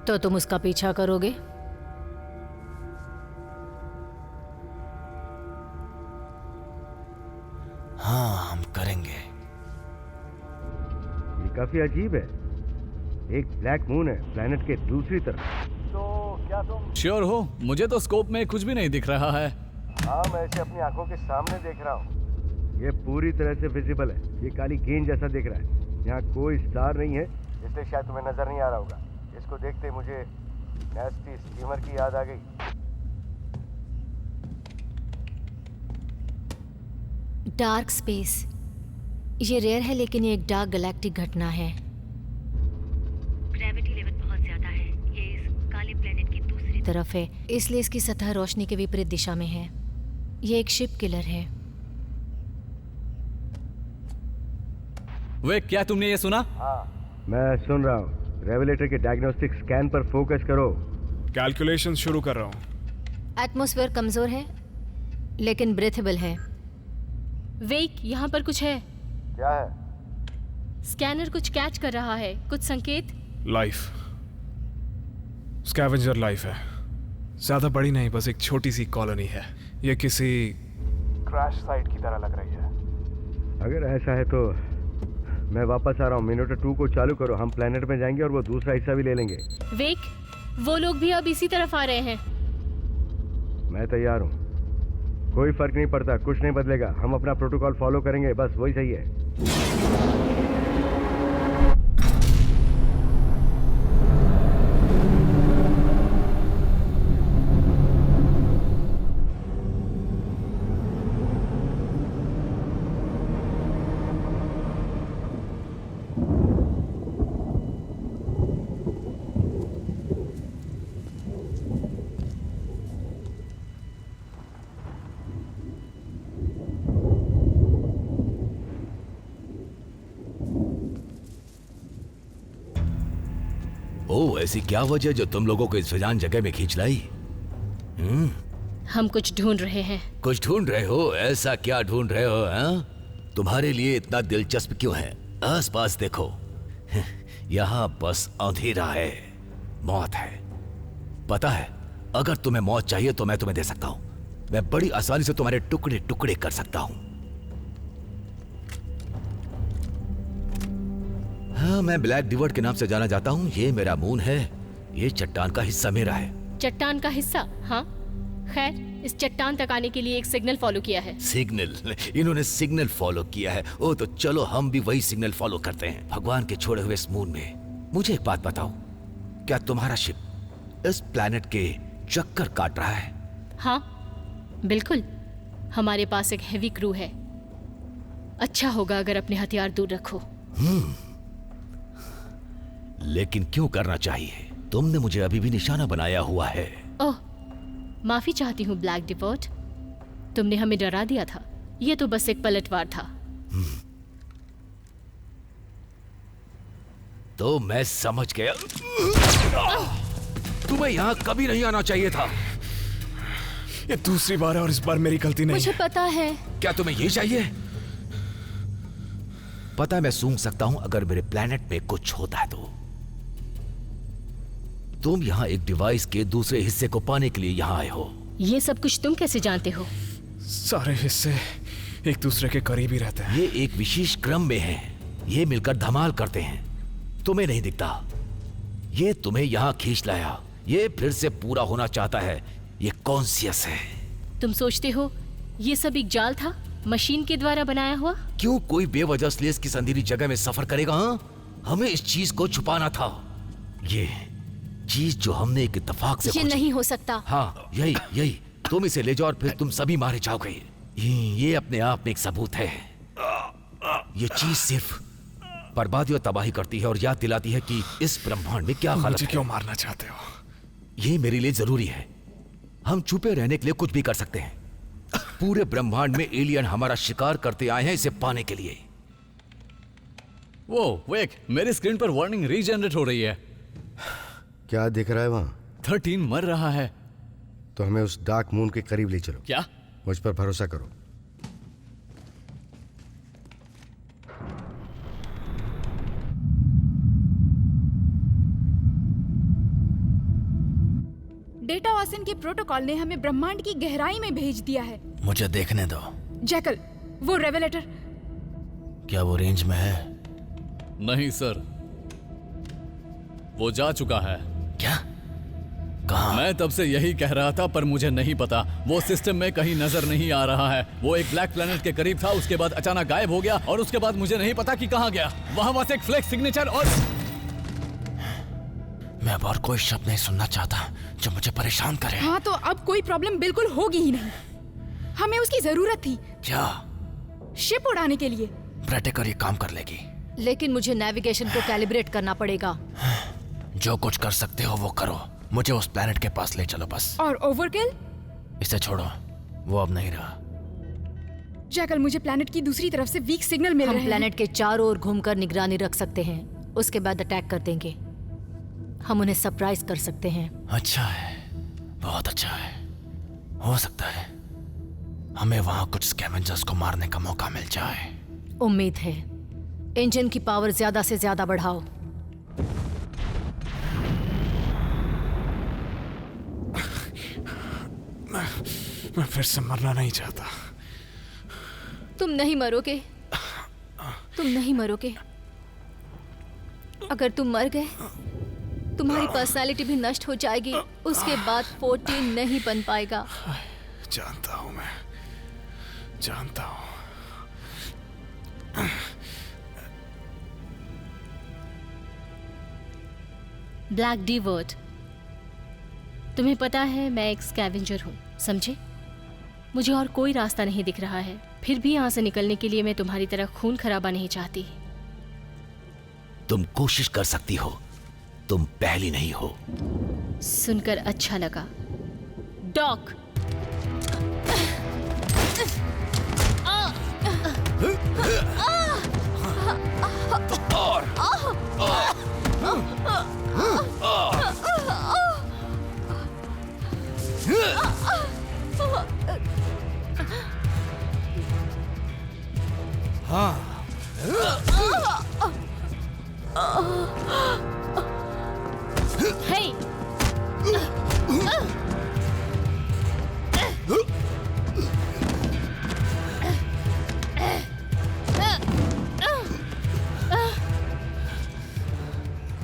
तो तुम उसका पीछा करोगे? हाँ, हम करेंगे। ये काफी अजीब है। एक ब्लैक मून है प्लेनेट के दूसरी तरफ। तो क्या तुम श्योर हो? मुझे तो स्कोप में कुछ भी नहीं दिख रहा है। हाँ, मैं इसे अपनी आंखों के सामने देख रहा हूँ। ये पूरी तरह से विजिबल है। ये काली गेंद जैसा दिख रहा है। यहाँ कोई स्टार नहीं है, इसलिए शायद तुम्हें नजर नहीं आ रहा होगा। इसको देखते मुझे नेस्टी स्टीमर की याद आ गई। डार्क स्पेस, ये रेयर है लेकिन ये एक डार्क गैलेक्टिक घटना है। ग्रेविटी लेवल बहुत ज्यादा है। ये इस काले प्लेनेट की दूसरी तरफ है, इसलिए इसकी सतह रोशनी के विपरीत दिशा में है। ये एक शिप किलर है। वे क्या तुमने ये सुना? हाँ, मैं सुन रहा हूँ। रेवलेटर के डायग्नोस्टिक स्कैन पर फोकस करो। कैलकुलेशन शुरू कर रहा हूँ। एटमॉस्फेयर कमजोर है लेकिन ब्रीथेबल है। वेक, यहाँ पर कुछ है। क्या है? स्कैनर कुछ कैच कर रहा है, कुछ संकेत। लाइफ, स्कैवेंजर लाइफ है। ज्यादा बड़ी नहीं, बस एक छोटी सी कॉलोनी है। ये किसी क्रैश साइट की तरह लग रही है। अगर ऐसा है तो मैं वापस आ रहा हूँ। मिनोटर 2 को चालू करो। हम प्लेनेट में जाएंगे और वो दूसरा हिस्सा भी ले लेंगे। वेक, वो लोग भी अब इसी तरफ आ रहे हैं। मैं तैयार हूँ। कोई फर्क नहीं पड़ता, कुछ नहीं बदलेगा। हम अपना प्रोटोकॉल फॉलो करेंगे, बस वही सही है। ओह, ऐसी क्या वजह जो तुम लोगों को इस फिजान जगह में खींच लाई? हम कुछ ढूंढ रहे हैं। कुछ ढूंढ रहे हो? ऐसा क्या ढूंढ रहे हो? हाँ, तुम्हारे लिए इतना दिलचस्प क्यों है? आसपास देखो। यहाँ बस अंधेरा है, मौत है। पता है, अगर तुम्हें मौत चाहिए तो मैं तुम्हें दे सकता हूँ। मैं बड़ी आसानी से तुम्हारे टुकड़े टुकड़े कर सकता हूँ। हाँ, मैं ब्लैक डिवर्ट के नाम से जाना जाता हूँ। ये मेरा मून है, ये चट्टान का हिस्सा मेरा है। चट्टान का हिस्सा? हाँ, खैर, इस चट्टान तक आने के लिए एक सिग्नल फॉलो किया है। सिग्नल? इन्होंने सिग्नल फॉलो किया है? ओ, तो चलो हम भी वही सिग्नल फॉलो करते हैं। भगवान के छोड़े हुए इस मून में। मुझे एक बात बताओ, क्या तुम्हारा शिप इस प्लैनेट के चक्कर काट रहा है? हाँ, बिल्कुल। हमारे पास एक हेवी क्रू है। अच्छा होगा अगर अपने हथियार दूर रखो। लेकिन क्यों करना चाहिए? तुमने मुझे अभी भी निशाना बनाया हुआ है। ओह, माफी चाहती हूँ ब्लैक डिपोर्ट। तुमने हमें डरा दिया था। ये तो बस एक पलटवार था। तो मैं समझ गया। तुम्हें यहाँ कभी नहीं आना चाहिए था। ये दूसरी बार है और इस बार मेरी गलती नहीं मुझे है। पता है। क्या तुम्हें ये चाहिए? पता है मैं सूंघ सकता हूं अगर मेरे प्लेनेट पे कुछ होता है तो। तुम यहाँ एक डिवाइस के दूसरे हिस्से को पाने के लिए यहाँ आए हो। ये सब कुछ तुम कैसे जानते हो? सारे हिस्से एक दूसरे के करीब ही रहते हैं। ये एक विशेष क्रम में है, ये मिलकर धमाल करते हैं। तुम्हें नहीं दिखता, ये तुम्हें यहाँ खींच लाया, ये फिर से पूरा होना चाहता है। ये कॉन्शियस है। तुम सोचते हो ये सब एक जाल था, मशीन के द्वारा बनाया हुआ? क्यों कोई बेवजह स्लेस की अंधेरी जगह में सफर करेगा? हाँ, हमें इस चीज को छुपाना था। ये चीज जो हमने एक इत्तेफाक से ये खोजी। नहीं हो सकता। हाँ, यही तुम इसे ले जाओ और फिर तुम सभी मारे जाओगे। ये अपने आप में एक सबूत है। ये चीज सिर्फ बर्बादी और तबाही करती है और याद दिलाती है कि इस ब्रह्मांड में क्या हालत मुझे है। क्यों मारना चाहते हो? ये मेरे लिए जरूरी है। हम छुपे रहने के लिए कुछ भी कर सकते हैं। पूरे ब्रह्मांड में एलियन हमारा शिकार करते आए हैं इसे पाने के लिए। वो वेक, मेरी स्क्रीन पर वार्निंग रीजनरेट हो रही है। क्या दिख रहा है वहां? 13 मर रहा है। तो हमें उस डार्क मून के करीब ले चलो। क्या? मुझ पर भरोसा करो। डेटा ऑसन के प्रोटोकॉल ने हमें ब्रह्मांड की गहराई में भेज दिया है। मुझे देखने दो। जैकल, वो रेवेलेटर। क्या वो रेंज में है? नहीं सर, वो जा चुका है। क्या? कहाँ? मैं तब से यही कह रहा था पर मुझे नहीं पता। वो सिस्टम में कहीं नजर नहीं आ रहा है। वो एक ब्लैक प्लेनेट के करीब था, उसके बाद अचानक गायब हो गया और उसके बाद मुझे नहीं पता कि कहाँ गया। वहां बस एक फ्लेक्स सिग्नेचर और मैं अब और कोई शब्द नहीं सुनना चाहता जो मुझे परेशान करे। हाँ, तो अब कोई प्रॉब्लम बिल्कुल होगी ही नहीं। हमें उसकी जरूरत थी। क्या? शिप उड़ाने के लिए। ब्रेटेकर ये काम कर लेगी। लेकिन मुझे नेविगेशन को कैलिब्रेट करना पड़ेगा। जो कुछ कर सकते हो वो करो। मुझे उस प्लेनेट के पास ले चलो बस। और ओवरकिल? इसे छोड़ो, वो अब नहीं रहा। जैकल, मुझे प्लेनेट की दूसरी तरफ से वीक सिग्नल मिल रहे हैं। हम प्लेनेट के चारों ओर घूमकर निगरानी रख सकते हैं, उसके बाद अटैक कर देंगे। हम उन्हें सरप्राइज कर सकते हैं। अच्छा है, बहुत अच्छा है। हो सकता है हमें वहां कुछ स्कैवेंजर्स को मारने का मौका मिल जाए। उम्मीद है। इंजन की पावर ज्यादा से ज्यादा बढ़ाओ। मैं फिर से मरना नहीं चाहता। तुम नहीं मरोगे, तुम नहीं मरोगे। अगर तुम मर गए तुम्हारी पर्सनालिटी भी नष्ट हो जाएगी। उसके बाद 14 नहीं बन पाएगा। जानता हूं, मैं जानता हूं। ब्लैक डीवर्ट, तुम्हें पता है मैं एक स्कैवेंजर हूँ, समझे? मुझे और कोई रास्ता नहीं दिख रहा है। फिर भी यहाँ से निकलने के लिए मैं तुम्हारी तरह खून खराबा नहीं चाहती। तुम कोशिश कर सकती हो, तुम पहली नहीं हो। सुनकर अच्छा लगा। डॉक, हे,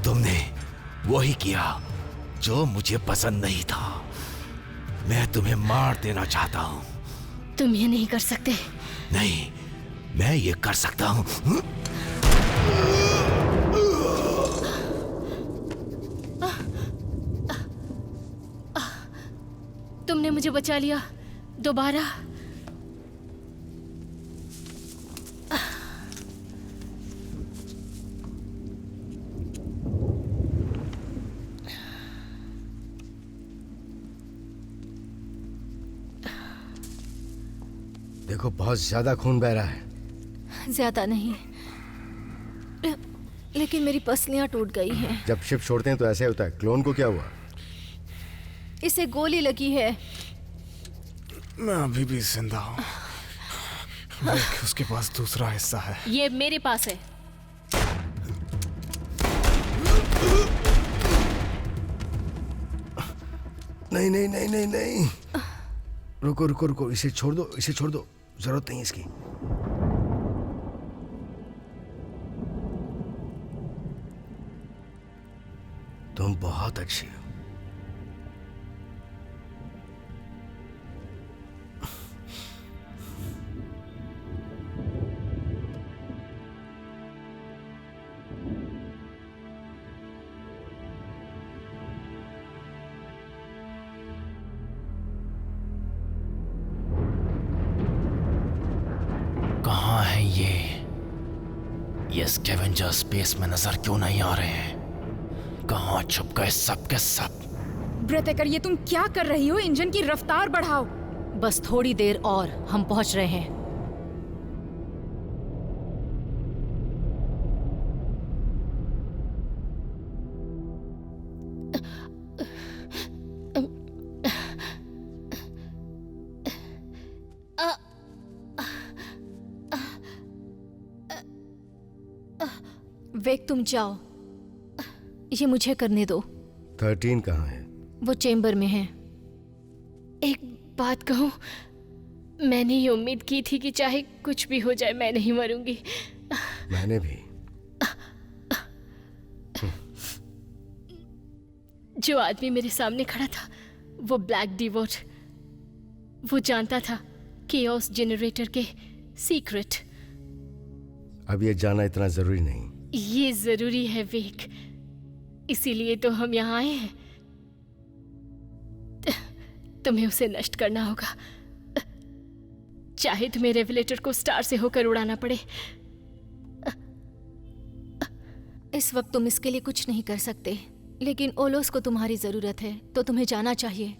तुमने वही किया जो मुझे पसंद नहीं था। मैं तुम्हें मार देना चाहता हूँ। तुम ये नहीं कर सकते। नहीं, मैं ये कर सकता हूँ। तुमने मुझे बचा लिया दोबारा। देखो, बहुत ज्यादा खून बह रहा है। ज्यादा नहीं, लेकिन मेरी पसलियां टूट गई हैं। जब शिप छोड़ते हैं तो ऐसे होता है। क्लोन को क्या हुआ? इसे गोली लगी है। मैं अभी भी जिंदा हूँ। देख, उसके पास दूसरा हिस्सा है। ये मेरे पास है। नहीं नहीं नहीं नहीं नहीं, रुको रुको रुको, इसे छोड़ दो, इसे छोड़ दो, जरूरत नहीं इसकी। तुम बहुत अच्छी हो। कहाँ है ये स्कैवेंजर स्पेस में नजर क्यों नहीं आ रहे हैं? कहाँ छुप गए सब के सब? ब्रेटेकर, ये तुम क्या कर रही हो? इंजन की रफ्तार बढ़ाओ। बस थोड़ी देर और, हम पहुंच रहे हैं। वेग, तुम जाओ, ये मुझे करने दो। 13 कहाँ है? वो चेम्बर में है। एक बात कहूँ, मैंने ये उम्मीद की थी कि चाहे कुछ भी हो जाए मैं नहीं मरूंगी। मैंने भी। जो आदमी मेरे सामने खड़ा था, वो ब्लैक डिवोट, वो जानता था केओस जेनरेटर के सीक्रेट। अब ये जानना इतना जरूरी नहीं। ये जरूरी है वेग, इसीलिए तो हम यहाँ आए हैं। तुम्हें उसे नष्ट करना होगा, चाहे तुम्हें रेवलेटर को स्टार से होकर उड़ाना पड़े। इस वक्त तुम इसके लिए कुछ नहीं कर सकते, लेकिन ओलोस को तुम्हारी जरूरत है, तो तुम्हें जाना चाहिए।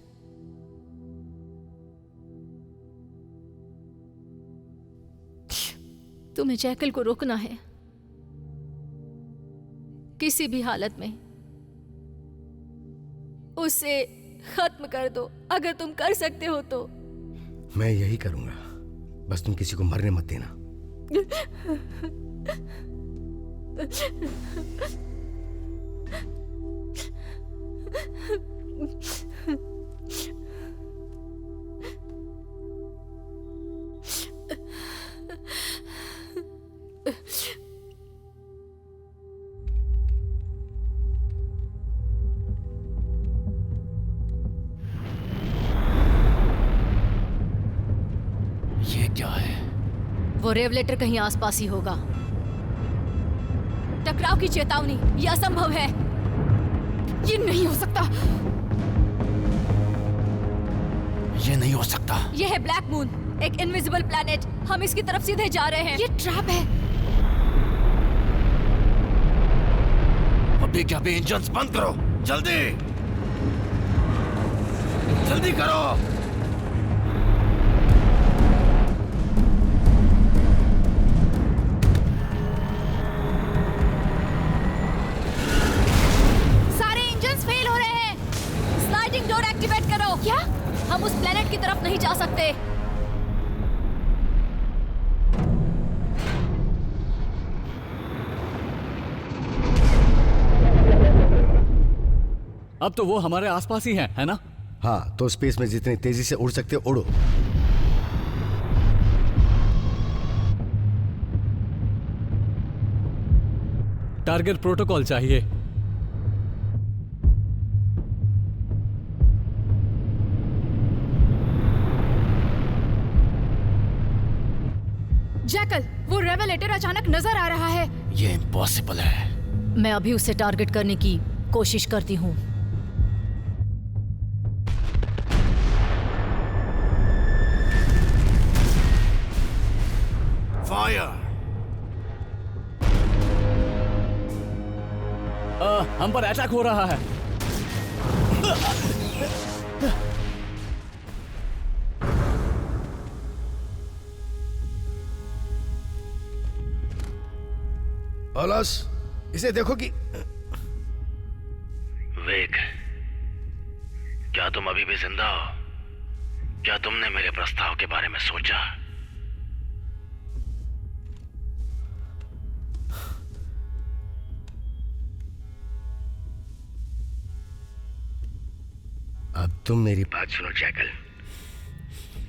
तुम्हें जैकल को रोकना है, किसी भी हालत में उसे खत्म कर दो, अगर तुम कर सकते हो तो। मैं यही करूंगा, बस तुम किसी को मरने मत देना। वो रेवलेटर कहीं आसपास ही होगा। टकराव की चेतावनी, यह असंभव है। ये नहीं हो सकता। ये नहीं हो सकता। ये है ब्लैक मून, एक इनविजिबल प्लैनेट। हम इसकी तरफ सीधे जा रहे हैं। ये ट्रैप है। अभी क्या भी इंजन्स बंद करो, जल्दी जल्दी करो। डोर एक्टिवेट करो। क्या? हम उस प्लेनेट की तरफ नहीं जा सकते। अब तो वो हमारे आसपास ही है ना? हाँ, तो स्पेस में जितनी तेजी से उड़ सकते हो उड़ो। टारगेट प्रोटोकॉल चाहिए। जैकल, वो रेवलेटर अचानक नजर आ रहा है। ये इम्पॉसिबल है। मैं अभी उसे टारगेट करने की कोशिश करती हूँ। फायर! हम पर अटैक हो रहा है। ओलोस, इसे देखो कि वेग, क्या तुम अभी भी जिंदा हो? क्या तुमने मेरे प्रस्ताव के बारे में सोचा? अब तुम मेरी बात सुनो जैकल,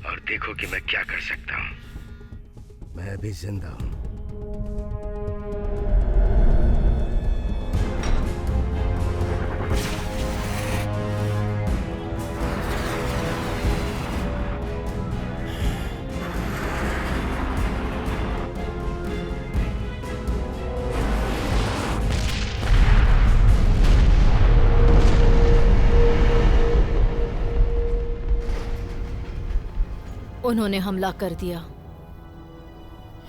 और देखो कि मैं क्या कर सकता हूं। मैं अभी जिंदा हूं। उन्होंने हमला कर दिया।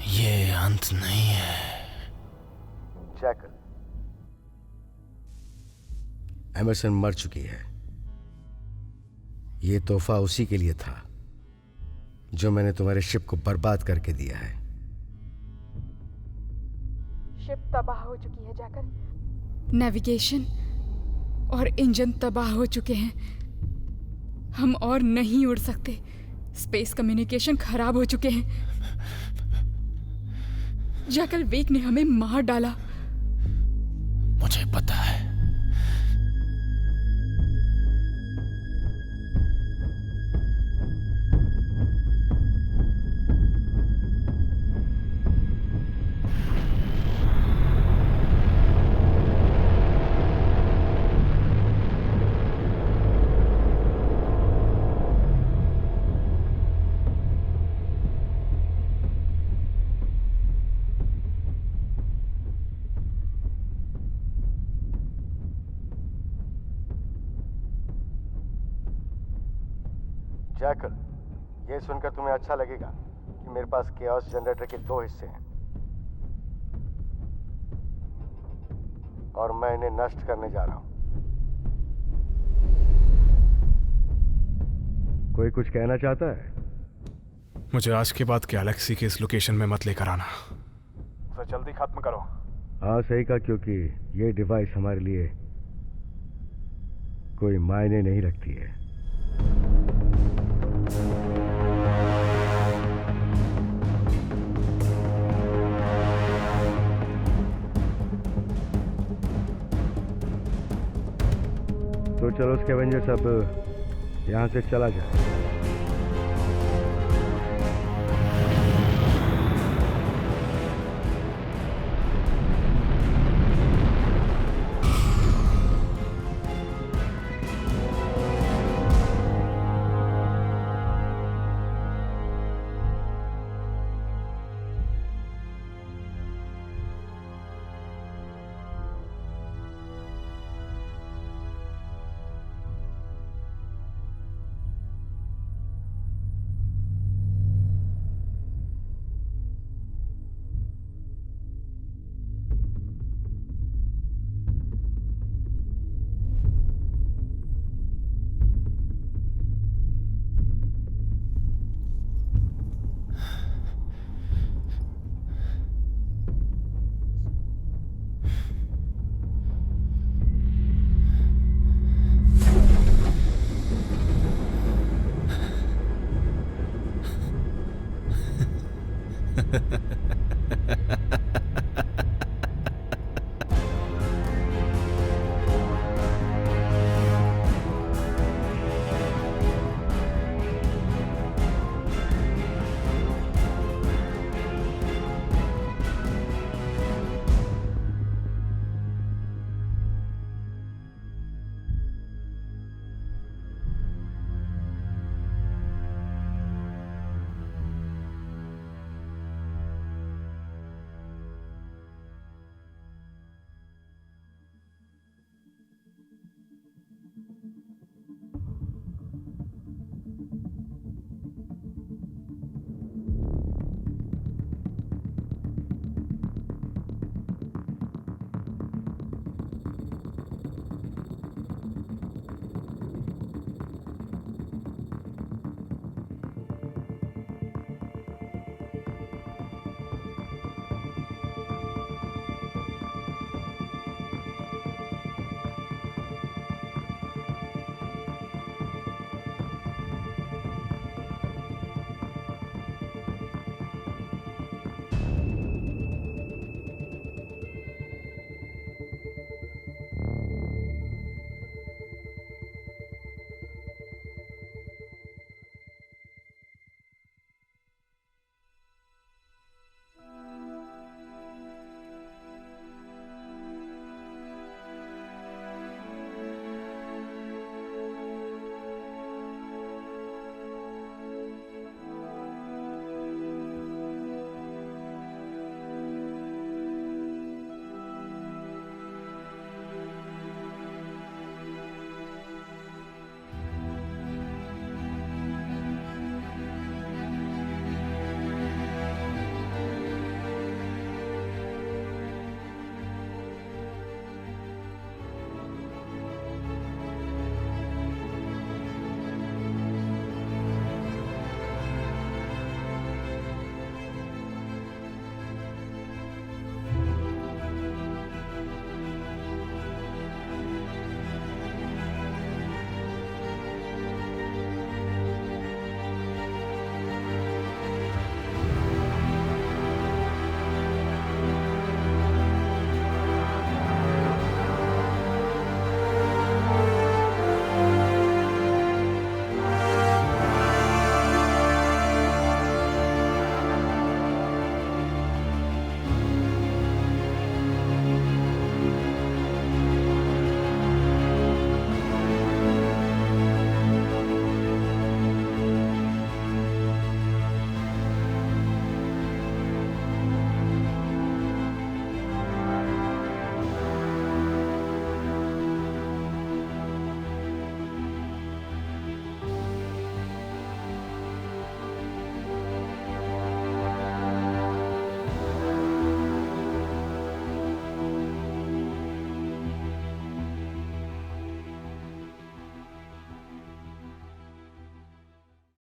ये अंत नहीं है। जैकल, एमरसन मर चुकी है। ये तोहफा उसी के लिए था जो मैंने तुम्हारे शिप को बर्बाद करके दिया है। शिप तबाह हो चुकी है जैकल। नेविगेशन और इंजन तबाह हो चुके हैं। हम और नहीं उड़ सकते। स्पेस कम्युनिकेशन खराब हो चुके हैं। जैकल, वेक ने हमें मार डाला। मुझे पता है। जैकल, ये सुनकर तुम्हें अच्छा लगेगा कि मेरे पास केओस जनरेटर के 2 हिस्से हैं और मैं इन्हें नष्ट करने जा रहा हूं। कोई कुछ कहना चाहता है? मुझे आज के बाद गैलेक्सी के इस लोकेशन में मत लेकर आना। उसे जल्दी खत्म करो। हाँ, सही कहा, क्योंकि ये डिवाइस हमारे लिए कोई मायने नहीं रखती है। तो चलो स्कैवेंजर्स, अब यहाँ से चला जाए।